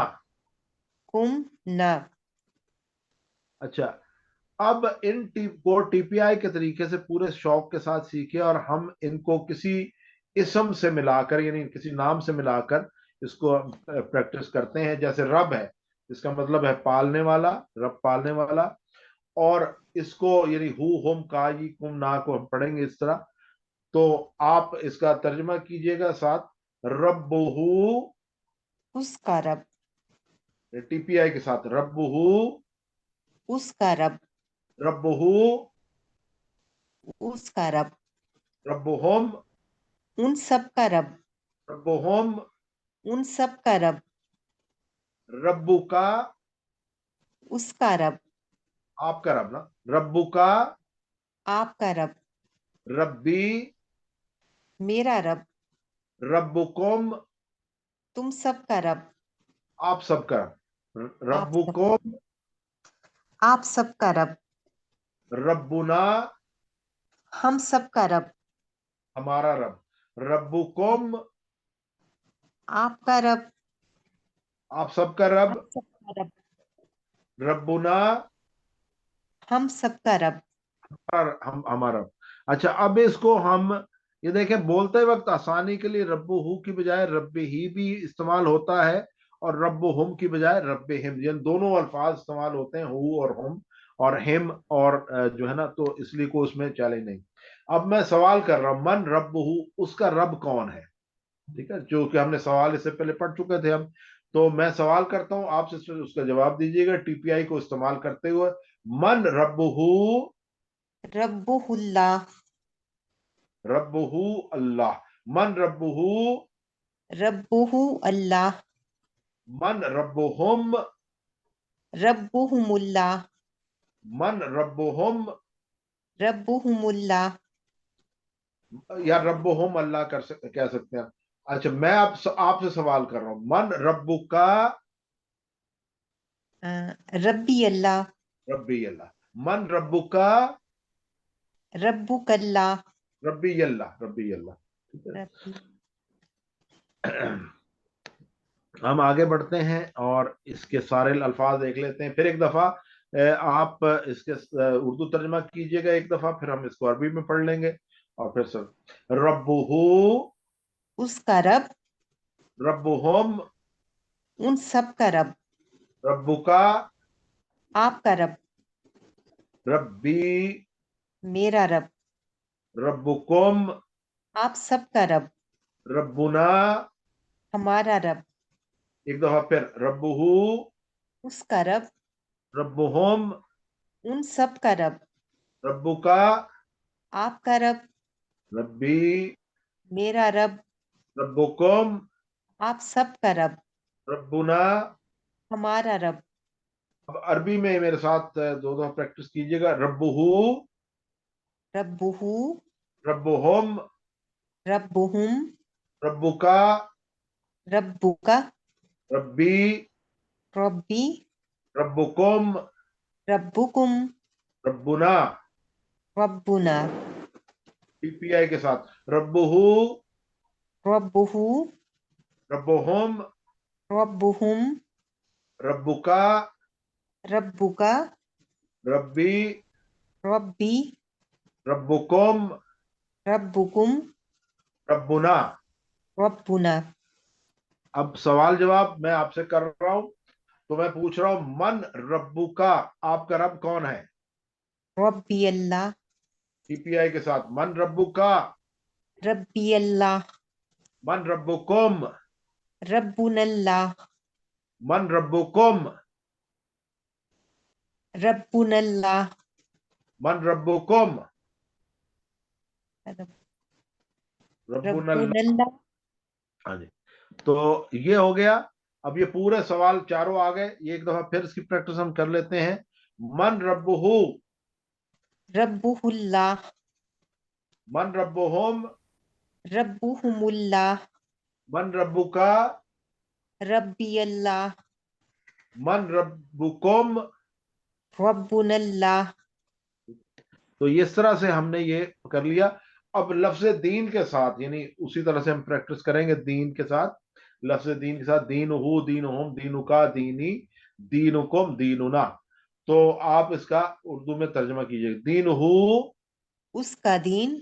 کم نہ. اچھا, اب ان کو ٹی پی آئی کے طریقے سے پورے شوق کے ساتھ سیکھے, اور ہم ان کو کسی اسم سے ملا کر, یعنی کسی نام سے ملا کر اس کو پریکٹس کرتے ہیں. جیسے رب ہے, اس کا مطلب ہے پالنے والا, رب پالنے والا. اور اس کو یعنی ہو ہوم کا یہ کم نا کو ہم پڑھیں گے اس طرح. تو آپ اس کا ترجمہ کیجئے گا ساتھ. رب ہو, اس کا رب, ٹی پی آئی کے ساتھ. رب ہو, اس کا رب, رب ہو, اس کا رب, رب ہوم, ان سب کا رب, رب ہوم, ان سب کا رب, ربو کا, اس کا رب, آپ کا رب نا, ربو کا, آپ کا رب, ربی, میرا رب, ربکم, تم سب کا رب, آپ سب کا رب. آپ سب, ربکم, آپ سب کا رب, ربنا, ہم سب کا رب, ہمارا رب. ربکم, آپ کا رب, آپ سب کا رب. ہم سب کا رب, ربنا, ہم سب کا رب. ہمارا. اچھا, اب اس کو ہم یہ دیکھیں, بولتے وقت آسانی کے لیے رب ہو کی بجائے رب ہی بھی استعمال ہوتا ہے, اور رب ہم کی بجائے رب ہم, یعنی دونوں الفاظ استعمال ہوتے ہیں, ہو اور ہم اور ہم, اور جو ہے نا, تو اس لیے کو اس میں چیلنج نہیں. اب میں سوال کر رہا ہوں, من رب ہو, اس کا رب کون ہے؟ ٹھیک ہے, جو کہ ہم نے سوال اس سے پہلے پڑھ چکے تھے ہم. تو میں سوال کرتا ہوں, آپ سے اس کا جواب دیجیے گا ٹی پی آئی کو استعمال کرتے ہوئے. من رب ہو, رب اللہ, رب ہو اللہ. من رب ہو, رب اللہ, من رب ہم, ربہم اللہ, من رب ہم, ربہم اللہ. یا رب ہم اللہ کہہ سکتے ہیں. اچھا, میں آپ سے سوال کر رہا ہوں, من رب کا, ربی اللہ, ربی اللہ. من رب کا, ربک اللہ, ربی اللہ, ربی اللہ. ٹھیک ربی. ہے, ہم آگے بڑھتے ہیں اور اس کے سارے الفاظ دیکھ لیتے ہیں. پھر ایک دفعہ آپ اس کے اردو ترجمہ کیجئے گا ایک دفعہ, پھر ہم اس کو عربی میں پڑھ لیں گے. اور پھر سر رب ہو, اس کا رب, رب ہم, ان سب کا رب, رب کا, آپ کا رب, ربی, میرا رب, ربکم, آپ سب کا رب, ربنا, ہمارا رب, ایک دفعہ پھر رب ہو, اس کا رب, رب ہم, ان سب کا رب, رب کا, آپ کا رب, ربی, میرا رب, ربکم, آپ سب کا رب, ربنا. ہمارا رب. اب عربی میں میرے ساتھ دو دو پریکٹس کیجئے گا. رب ہو, ربہ, رب ہم, ربہم, رب کا, ربک, ربی, ربی, ربکم, ربکم, ربنا. ربنا. ٹی پی آئی کے ساتھ. رب ہو, ربہ, رب ہم, ربہم, رب کا, ربک, ربی, ربی, ربکم, ربکم, ربنا. ربنا. اب سوال جواب میں آپ سے کر رہا ہوں, تو میں پوچھ رہا ہوں, من ربو کا, آپ کا رب کون ہے؟ ربی اللہ, ٹی پی آئی کے ساتھ. من ربو کا, ربی اللہ, من ربکم, ربنا اللہ, من ربکم, ربنا اللہ, من ربکم, ربنا ربنا اللہ. اللہ. ہاں جی, تو یہ ہو گیا. اب یہ پورے سوال چاروں آ گئے, یہ ایک دفعہ پھر اس کی پریکٹس ہم کر لیتے ہیں. من رب ہو, रब्बुहुल्लाह, मन रब्बुहुम, रब्बुहुमुल्लाह, मन रब्बुका, रब्बी अल्लाह, मन रब्बुकुम। रब्बुनल्लाह। तो इस तरह से हमने ये कर लिया। अब लफ्ज दीन के साथ, यानी उसी तरह से हम प्रैक्टिस करेंगे दीन के साथ, लफ्ज दीन के साथ, दीन हु, दीन हम, दीनु का, दीनी, दीनुकुम, दीनुना। तो आप इसका उर्दू में तर्जमा कीजिएगा। दीन हु, उसका दीन,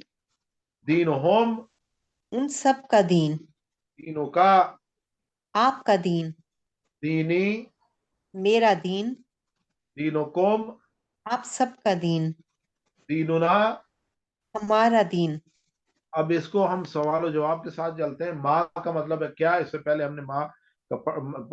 दीन हम, उन सब का दीन, दीनु का, आपका दीन, दीनी, मेरा दीन, दीनुकुम, आप सब का दीन, दीनुना। हमारा दीन। अब इसको हम सवाल और जवाब के साथ चलते हैं। माँ का मतलब है क्या? इससे पहले हमने माँ का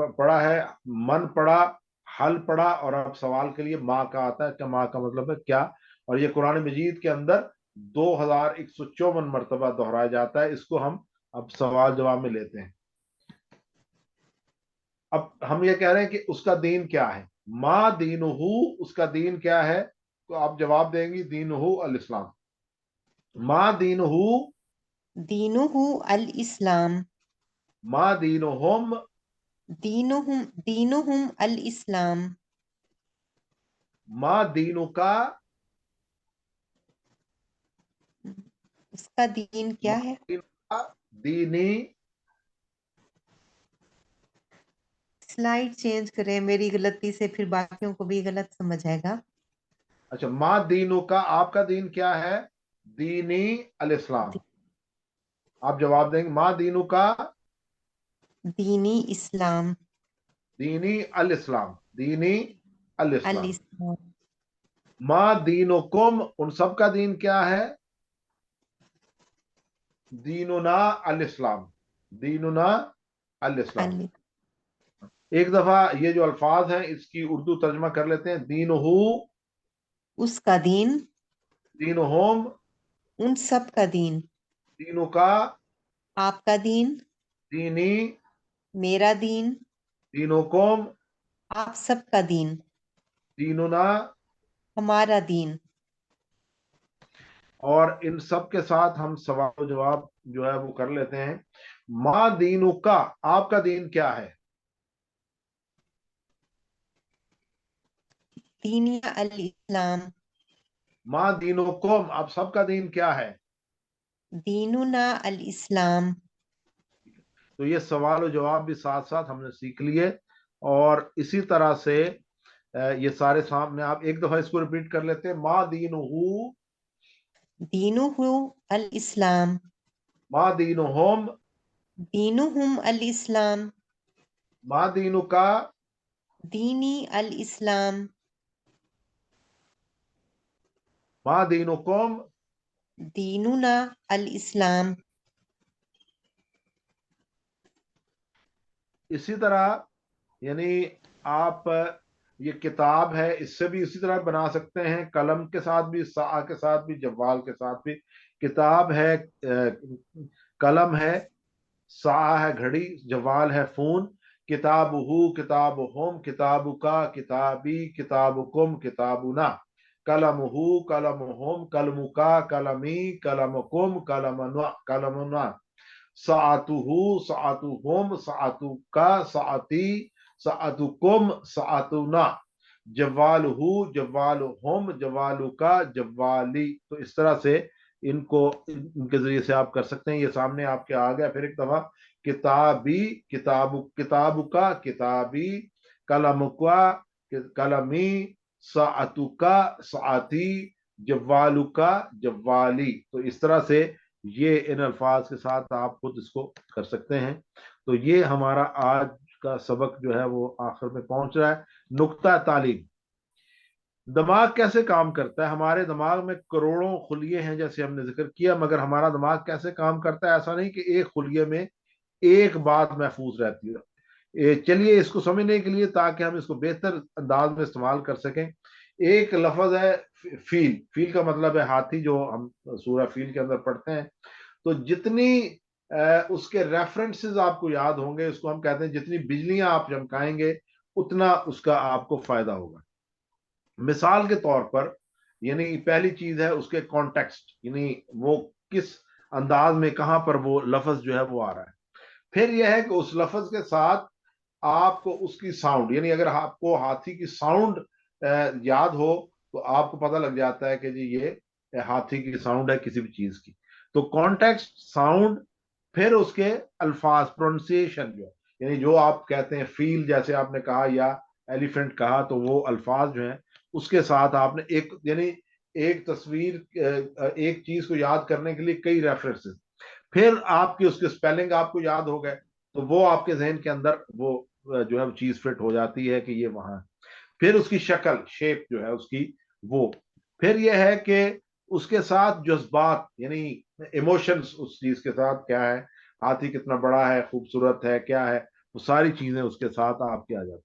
पढ़ा है, मन पढ़ा, हल पढ़ा, और अब सवाल के लिए माँ का आता है कि माँ का मतलब है क्या। और ये कुरान मजीद के अंदर 2154 मरतबा दोहराया जाता है। इसको हम अब सवाल जवाब में लेते हैं। अब हम ये कह रहे हैं कि उसका दीन क्या है। माँ दीनुहु, उसका दीन क्या है? तो आप जवाब देंगी दीनुहु अल इस्लाम। माँ दीनुहु, दीनुहु अल इस्लाम, माँ दीनुहुम, दीनुहुम अल इस्लाम, माँ दीनुका, उसका दीन क्या माँ है? दीनुका, दीनी। स्लाइड चेंज करें, मेरी गलती से फिर बाकियों को भी गलत समझ आएगा। अच्छा, माँ दीनुका, आपका दीन क्या है? दीनी अल इस्लाम। आप जवाब देंगे माँ दीनुका, दीनी इस्लाम, दीनी अल इस्लाम, दीनी अल अल इस्लाम। इस्लाम, माँ दीनुकुम, उन सब का दीन क्या है? दीनुना अल इस्लाम, दीनुना अल इस्लाम। अल, एक दफा ये जो अल्फाज हैं इसकी उर्दू तर्जमा कर लेते हैं। दीनुहु, उसका दीन, दीनुहुम, उन सब का दीन, दीनुका, आपका दीन, दीनी, मेरा दीन, दीनुकुम, आप सब का दीन, दीनुना। हमारा दीन। और इन सब के साथ हम सवाल जवाब जो है वो कर लेते हैं। माँ दीनु का, आपका दीन क्या है? दीनिया अल इस्लाम, माँ दीनु कुम, आप सबका दीन क्या है? दीनुना अल इस्लाम। तो ये सवाल और जवाब भी साथ साथ हमने सीख लिए। और इसी तरह से ये सारे सामने, आप एक दफा इसको रिपीट कर लेते हैं। माँ दीनु हु, दीनुहु अल इस्लाम, माँ दीनु हम, दीनुहुम अल इस्लाम, माँ दीनु का, दीनी अल इस्लाम, माँ दीनु कुम। दीनुना अल इस्लाम। इसी तरह, यानी आप, ये किताब है, इससे भी इसी तरह बना सकते हैं, कलम के साथ भी, सा के साथ भी, जवाल के साथ भी। किताब है, कलम है, सा है घड़ी, जवाल है फोन। किताबुहु, किताबुहुम, किताबुका, किताबी, किताबुकुम, किताबुना। कलमुहु, कलमुहुम, कलमुका, कलमी, कलमुकुम, कलमना, कलमुना। सातुहु, सातुहुम, सातुका, साती, सातुकुम, सातुना। जवालहु, जवालुहुम, जवालुका, जवाली। तो इस तरह से इनको, इनके जरिए से आप कर सकते हैं। ये सामने आपके आ गया फिर एक दफा। किताबी, किताबु, किताबुका, किताबी, कलमुका, कलमी, सातुका, साती, जवालुका, जवाली। तो इस तरह से ये इन अल्फाज के साथ आप खुद इसको कर सकते हैं। तो ये हमारा आज का सबक जो है वो आखिर में पहुंच रहा है। नुक्ता तालीम, दिमाग कैसे काम करता है। हमारे दिमाग में करोड़ों खुलिये हैं जैसे हमने जिक्र किया, मगर हमारा दिमाग कैसे काम करता है, ऐसा नहीं कि एक खुलिये में एक बात महफूज रहती है। चलिए इसको समझने के लिए, ताकि हम इसको बेहतर अंदाज में इस्तेमाल कर सकें, एक लफ्ज है फील। फील का मतलब है हाथी, जो हम सूरह फील के अंदर पढ़ते हैं। तो जितनी उसके रेफरेंसेस आपको याद होंगे, उसको हम कहते हैं जितनी बिजलियां आप चमकाएंगे उतना उसका आपको फायदा होगा। मिसाल के तौर पर यानी पहली चीज है उसके कॉन्टेक्स्ट, यानी वो किस अंदाज में कहां पर वो लफ्ज जो है वो आ रहा है। फिर यह है कि उस लफ्ज के साथ आपको उसकी साउंड, यानी अगर आपको हाथी की साउंड याद हो तो आपको पता लग जाता है कि जी ये हाथी की साउंड है किसी भी चीज की। तो कॉन्टेक्स्ट, साउंड, फिर उसके अल्फाज, प्रोनाउंसिएशन जो है, यानी जो आप कहते हैं फील, जैसे आपने कहा, या एलिफेंट कहा, तो वो अल्फाज जो हैं उसके साथ आपने एक, यानी एक तस्वीर, एक चीज को याद करने के लिए कई रेफरेंसेस, फिर आपकी उसके स्पेलिंग आपको याद हो गए, तो वो आपके जहन के अंदर वो जो है वो चीज फिट हो जाती है कि ये वहां है। फिर उसकी शक्ल, शेप जो है उसकी, वो, फिर यह है कि उसके साथ जज्बात, यानी इमोशंस उस चीज के साथ क्या है, हाथी कितना बड़ा है, खूबसूरत है, क्या है, वो सारी चीजें उसके साथ आपके आ जाती।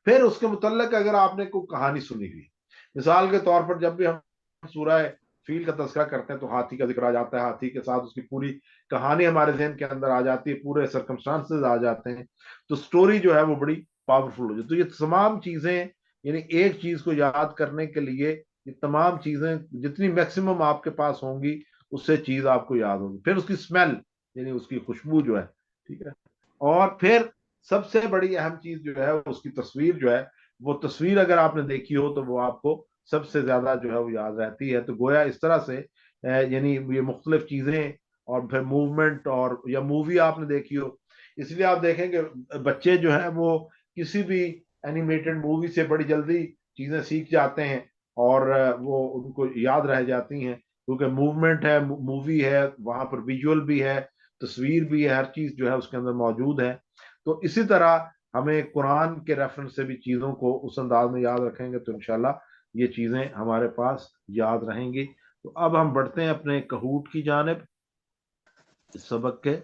फिर उसके मुतल्लिक अगर आपने कोई कहानी सुनी हुई, मिसाल के तौर पर जब भी हम सूरह फील का तस्करा करते हैं तो हाथी का जिक्र आ जाता है, हाथी के साथ उसकी पूरी कहानी हमारे जहन के अंदर आ जाती है, पूरे सर्कमस्टांसेस आ जाते हैं, तो स्टोरी जो है वो बड़ी पावरफुल हो जाती है। तो ये तमाम चीजें, यानी एक चीज को याद करने के लिए ये तमाम चीजें जितनी मैक्सिमम आपके पास होंगी, उससे चीज आपको याद होगी। फिर उसकी स्मेल, यानी उसकी खुशबू जो है, ठीक है। और फिर सबसे बड़ी अहम चीज जो है उसकी तस्वीर जो है, वो तस्वीर अगर आपने देखी हो तो वो आपको सबसे ज्यादा जो है वो याद रहती है। तो गोया इस तरह से यानी ये मुख्तलिफ चीजें, और फिर मूवमेंट, और या मूवी आपने देखी हो, इसलिए आप देखेंगे बच्चे जो है वो किसी भी एनिमेटेड मूवी से बड़ी जल्दी चीजें सीख जाते हैं, और वो उनको याद रह जाती हैं, क्योंकि मूवमेंट है, मूवी है, वहां पर विजुअल भी है, तस्वीर भी है, हर चीज जो है उसके अंदर मौजूद है। तो इसी तरह हमें कुरान के रेफरेंस से भी चीज़ों को उस अंदाज में याद रखेंगे तो इंशाल्लाह ये चीज़ें हमारे पास याद रहेंगी। तो अब हम बढ़ते हैं अपने कहूट की जानिब इस सबक के।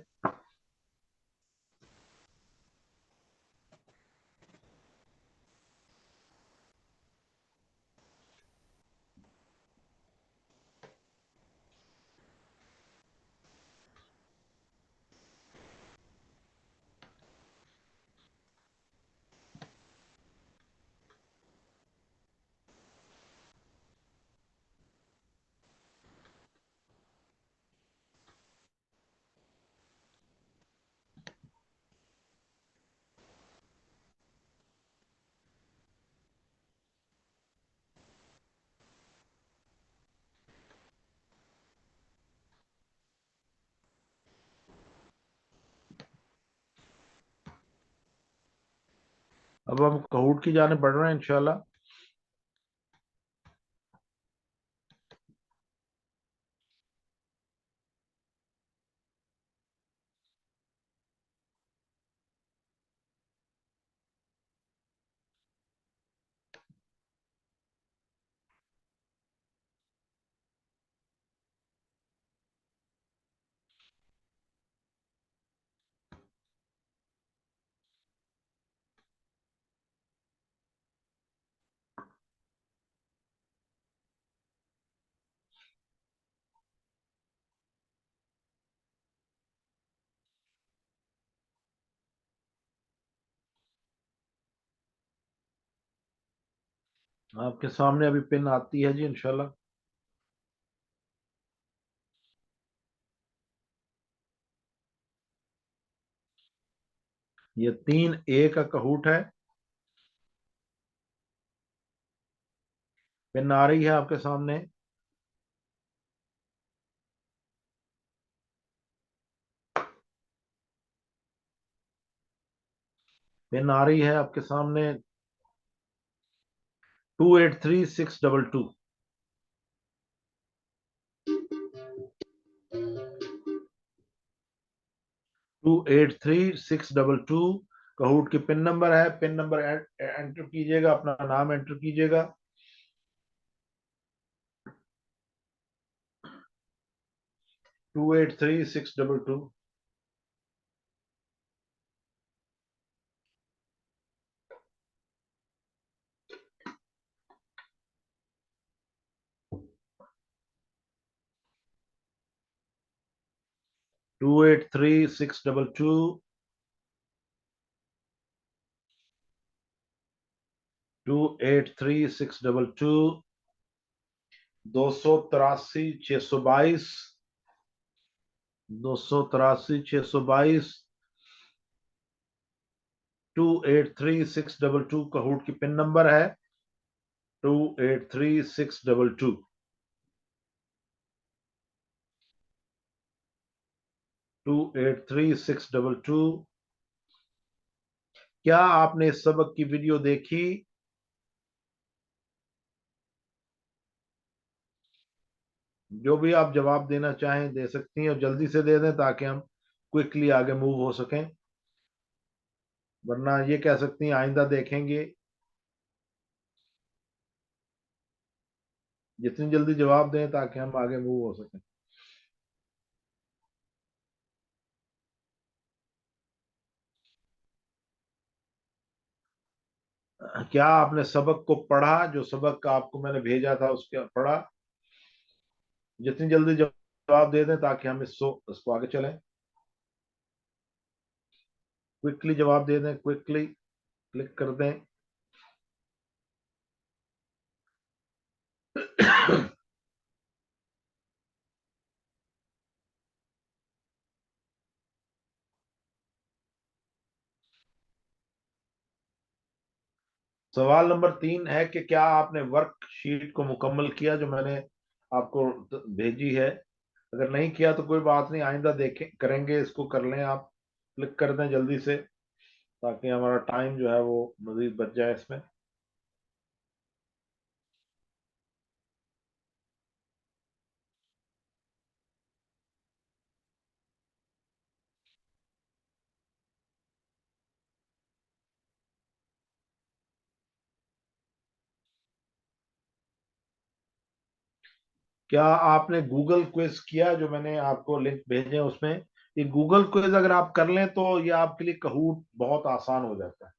अब हम कहूट की जानिब बढ़ रहे हैं इंशाल्लाह। आपके सामने अभी पिन आती है जी इंशाल्लाह। ये 3A का कहूट है। पिन आ रही है आपके सामने। पिन आ रही है आपके सामने। 283622। 283622 कहूट की पिन नंबर है। पिन नंबर एंटर कीजिएगा, अपना नाम एंटर कीजिएगा। 283622। 283622। 283622। 283 622, 283 622, 283622 कहूट की पिन नंबर है 283622। 283622। क्या आपने इस सबक की वीडियो देखी? जो भी आप जवाब देना चाहें दे सकती हैं और जल्दी से दे दें ताकि हम क्विकली आगे मूव हो सकें, वरना ये कह सकती हैं आइंदा देखेंगे। जितनी जल्दी जवाब दें ताकि हम आगे मूव हो सकें। क्या आपने सबक को पढ़ा? जो सबक आपको मैंने भेजा था उसके पढ़ा? जितनी जल्दी जवाब दे दें ताकि हम इसको आगे चलें। क्विकली जवाब दे दें, क्विकली क्लिक कर दें। सवाल नंबर 3 है कि क्या आपने वर्कशीट को मुकम्मल किया जो मैंने आपको भेजी है? अगर नहीं किया तो कोई बात नहीं, आइंदा देखें करेंगे, इसको कर लें। आप क्लिक कर दें जल्दी से ताकि हमारा टाइम जो है वो मजीद बच जाए इसमें। क्या आपने गूगल क्विज किया जो मैंने आपको लिंक भेजे हैं उसमें? ये गूगल क्विज अगर आप कर लें तो ये आपके लिए कहूट बहुत आसान हो जाता है।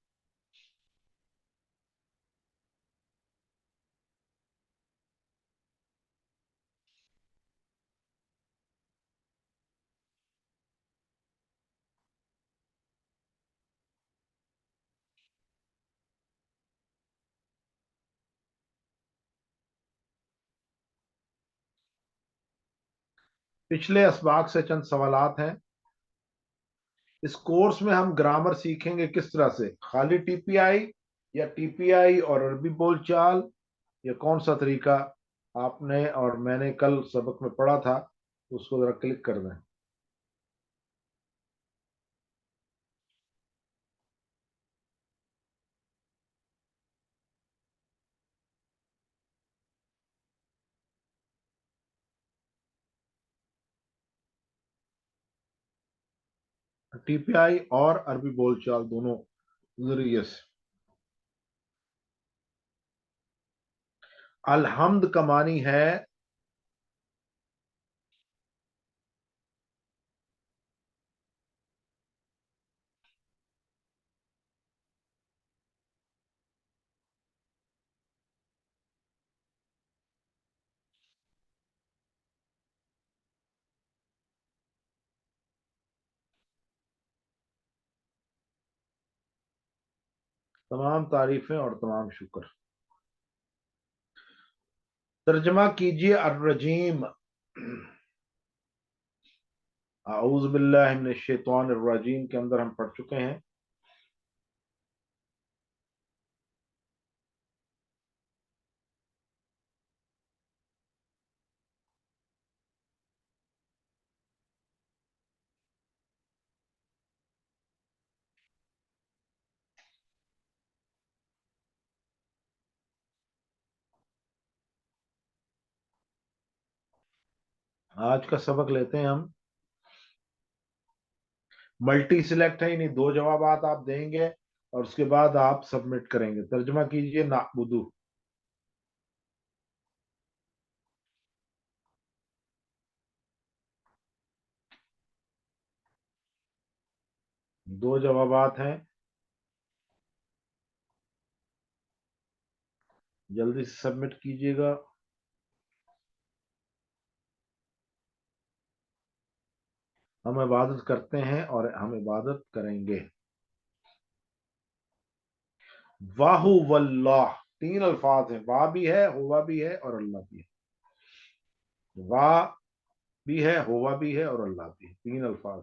पिछले असबाक से चंद सवालात हैं। इस कोर्स में हम ग्रामर सीखेंगे किस तरह से, खाली टीपीआई या टीपीआई और अरबी बोलचाल, या कौन सा तरीका आपने और मैंने कल सबक में पढ़ा था? उसको जरा क्लिक कर दें। टीपीआई और अरबी बोलचाल दोनों जरिए से। अलहम्द का मानी है तमाम तारीफें और तमाम शुक्र। तर्जमा कीजिए अर्रजीम। औज़ु बिल्लाहि मिनश शैतानिर रजीम के अंदर हम पढ़ चुके हैं। आज का सबक लेते हैं हम। मल्टी सिलेक्ट है, यानी दो जवाब आप देंगे और उसके बाद आप सबमिट करेंगे। तर्जमा कीजिए नाबुदू। दो जवाब हैं, जल्दी से सबमिट कीजिएगा। हम इबादत करते हैं और हम इबादत करेंगे। वाहु वल्लाह तीन अल्फाज हैं, वाह भी है, हुआ भी है और अल्लाह भी है। वा بھی ہے، ہوا بھی ہے، اور اللہ بھی ہے، تین الفاظ۔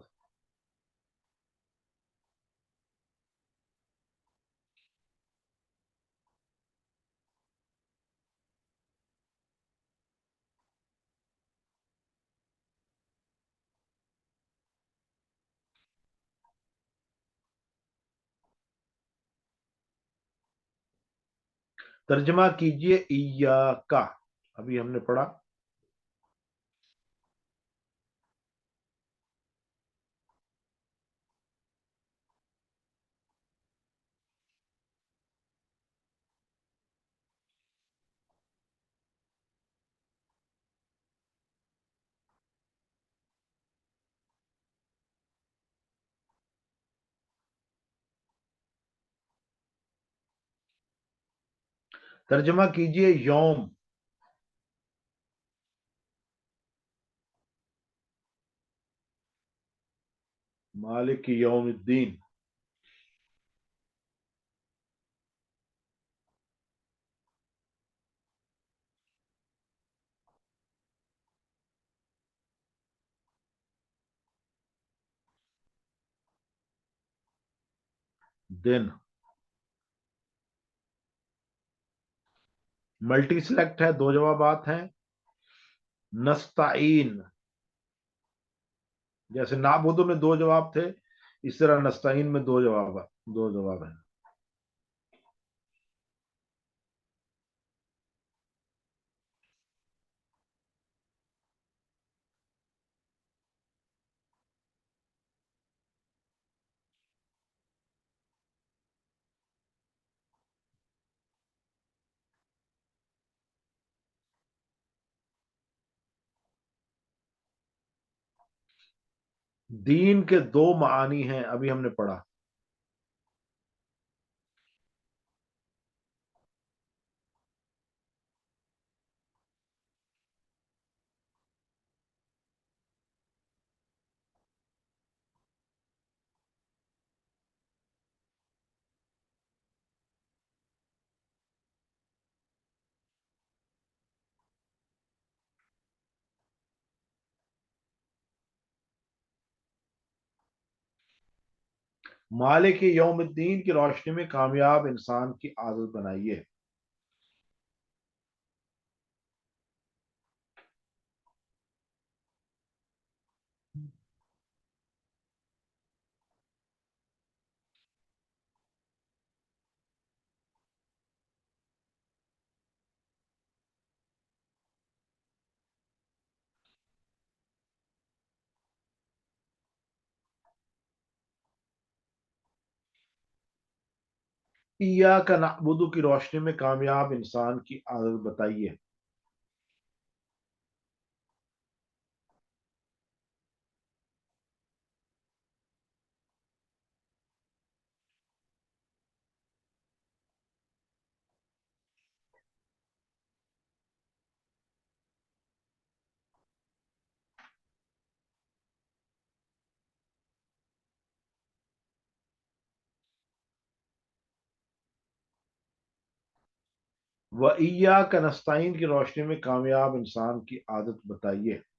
ترجمہ کیجئے ایاکا، ابھی ہم نے پڑھا۔ ترجمہ کیجئے یوم، مالک یوم الدین۔ دن، ملٹی سلیکٹ ہے، دو جوابات ہیں۔ نستعین، جیسے نعبدو میں دو جواب تھے، اس طرح نستعین میں دو جواب ہیں۔ دین کے دو معانی ہیں، ابھی ہم نے پڑھا۔ مالک یوم الدین کی روشنی میں کامیاب انسان کی عادت بنائیے۔ ایاک نعبدو کی روشنی میں کامیاب انسان کی عادت بتائیے۔ وَإِيَّاكَ نَسْتَعِينُ کی روشنی میں کامیاب انسان کی عادت بتائیے۔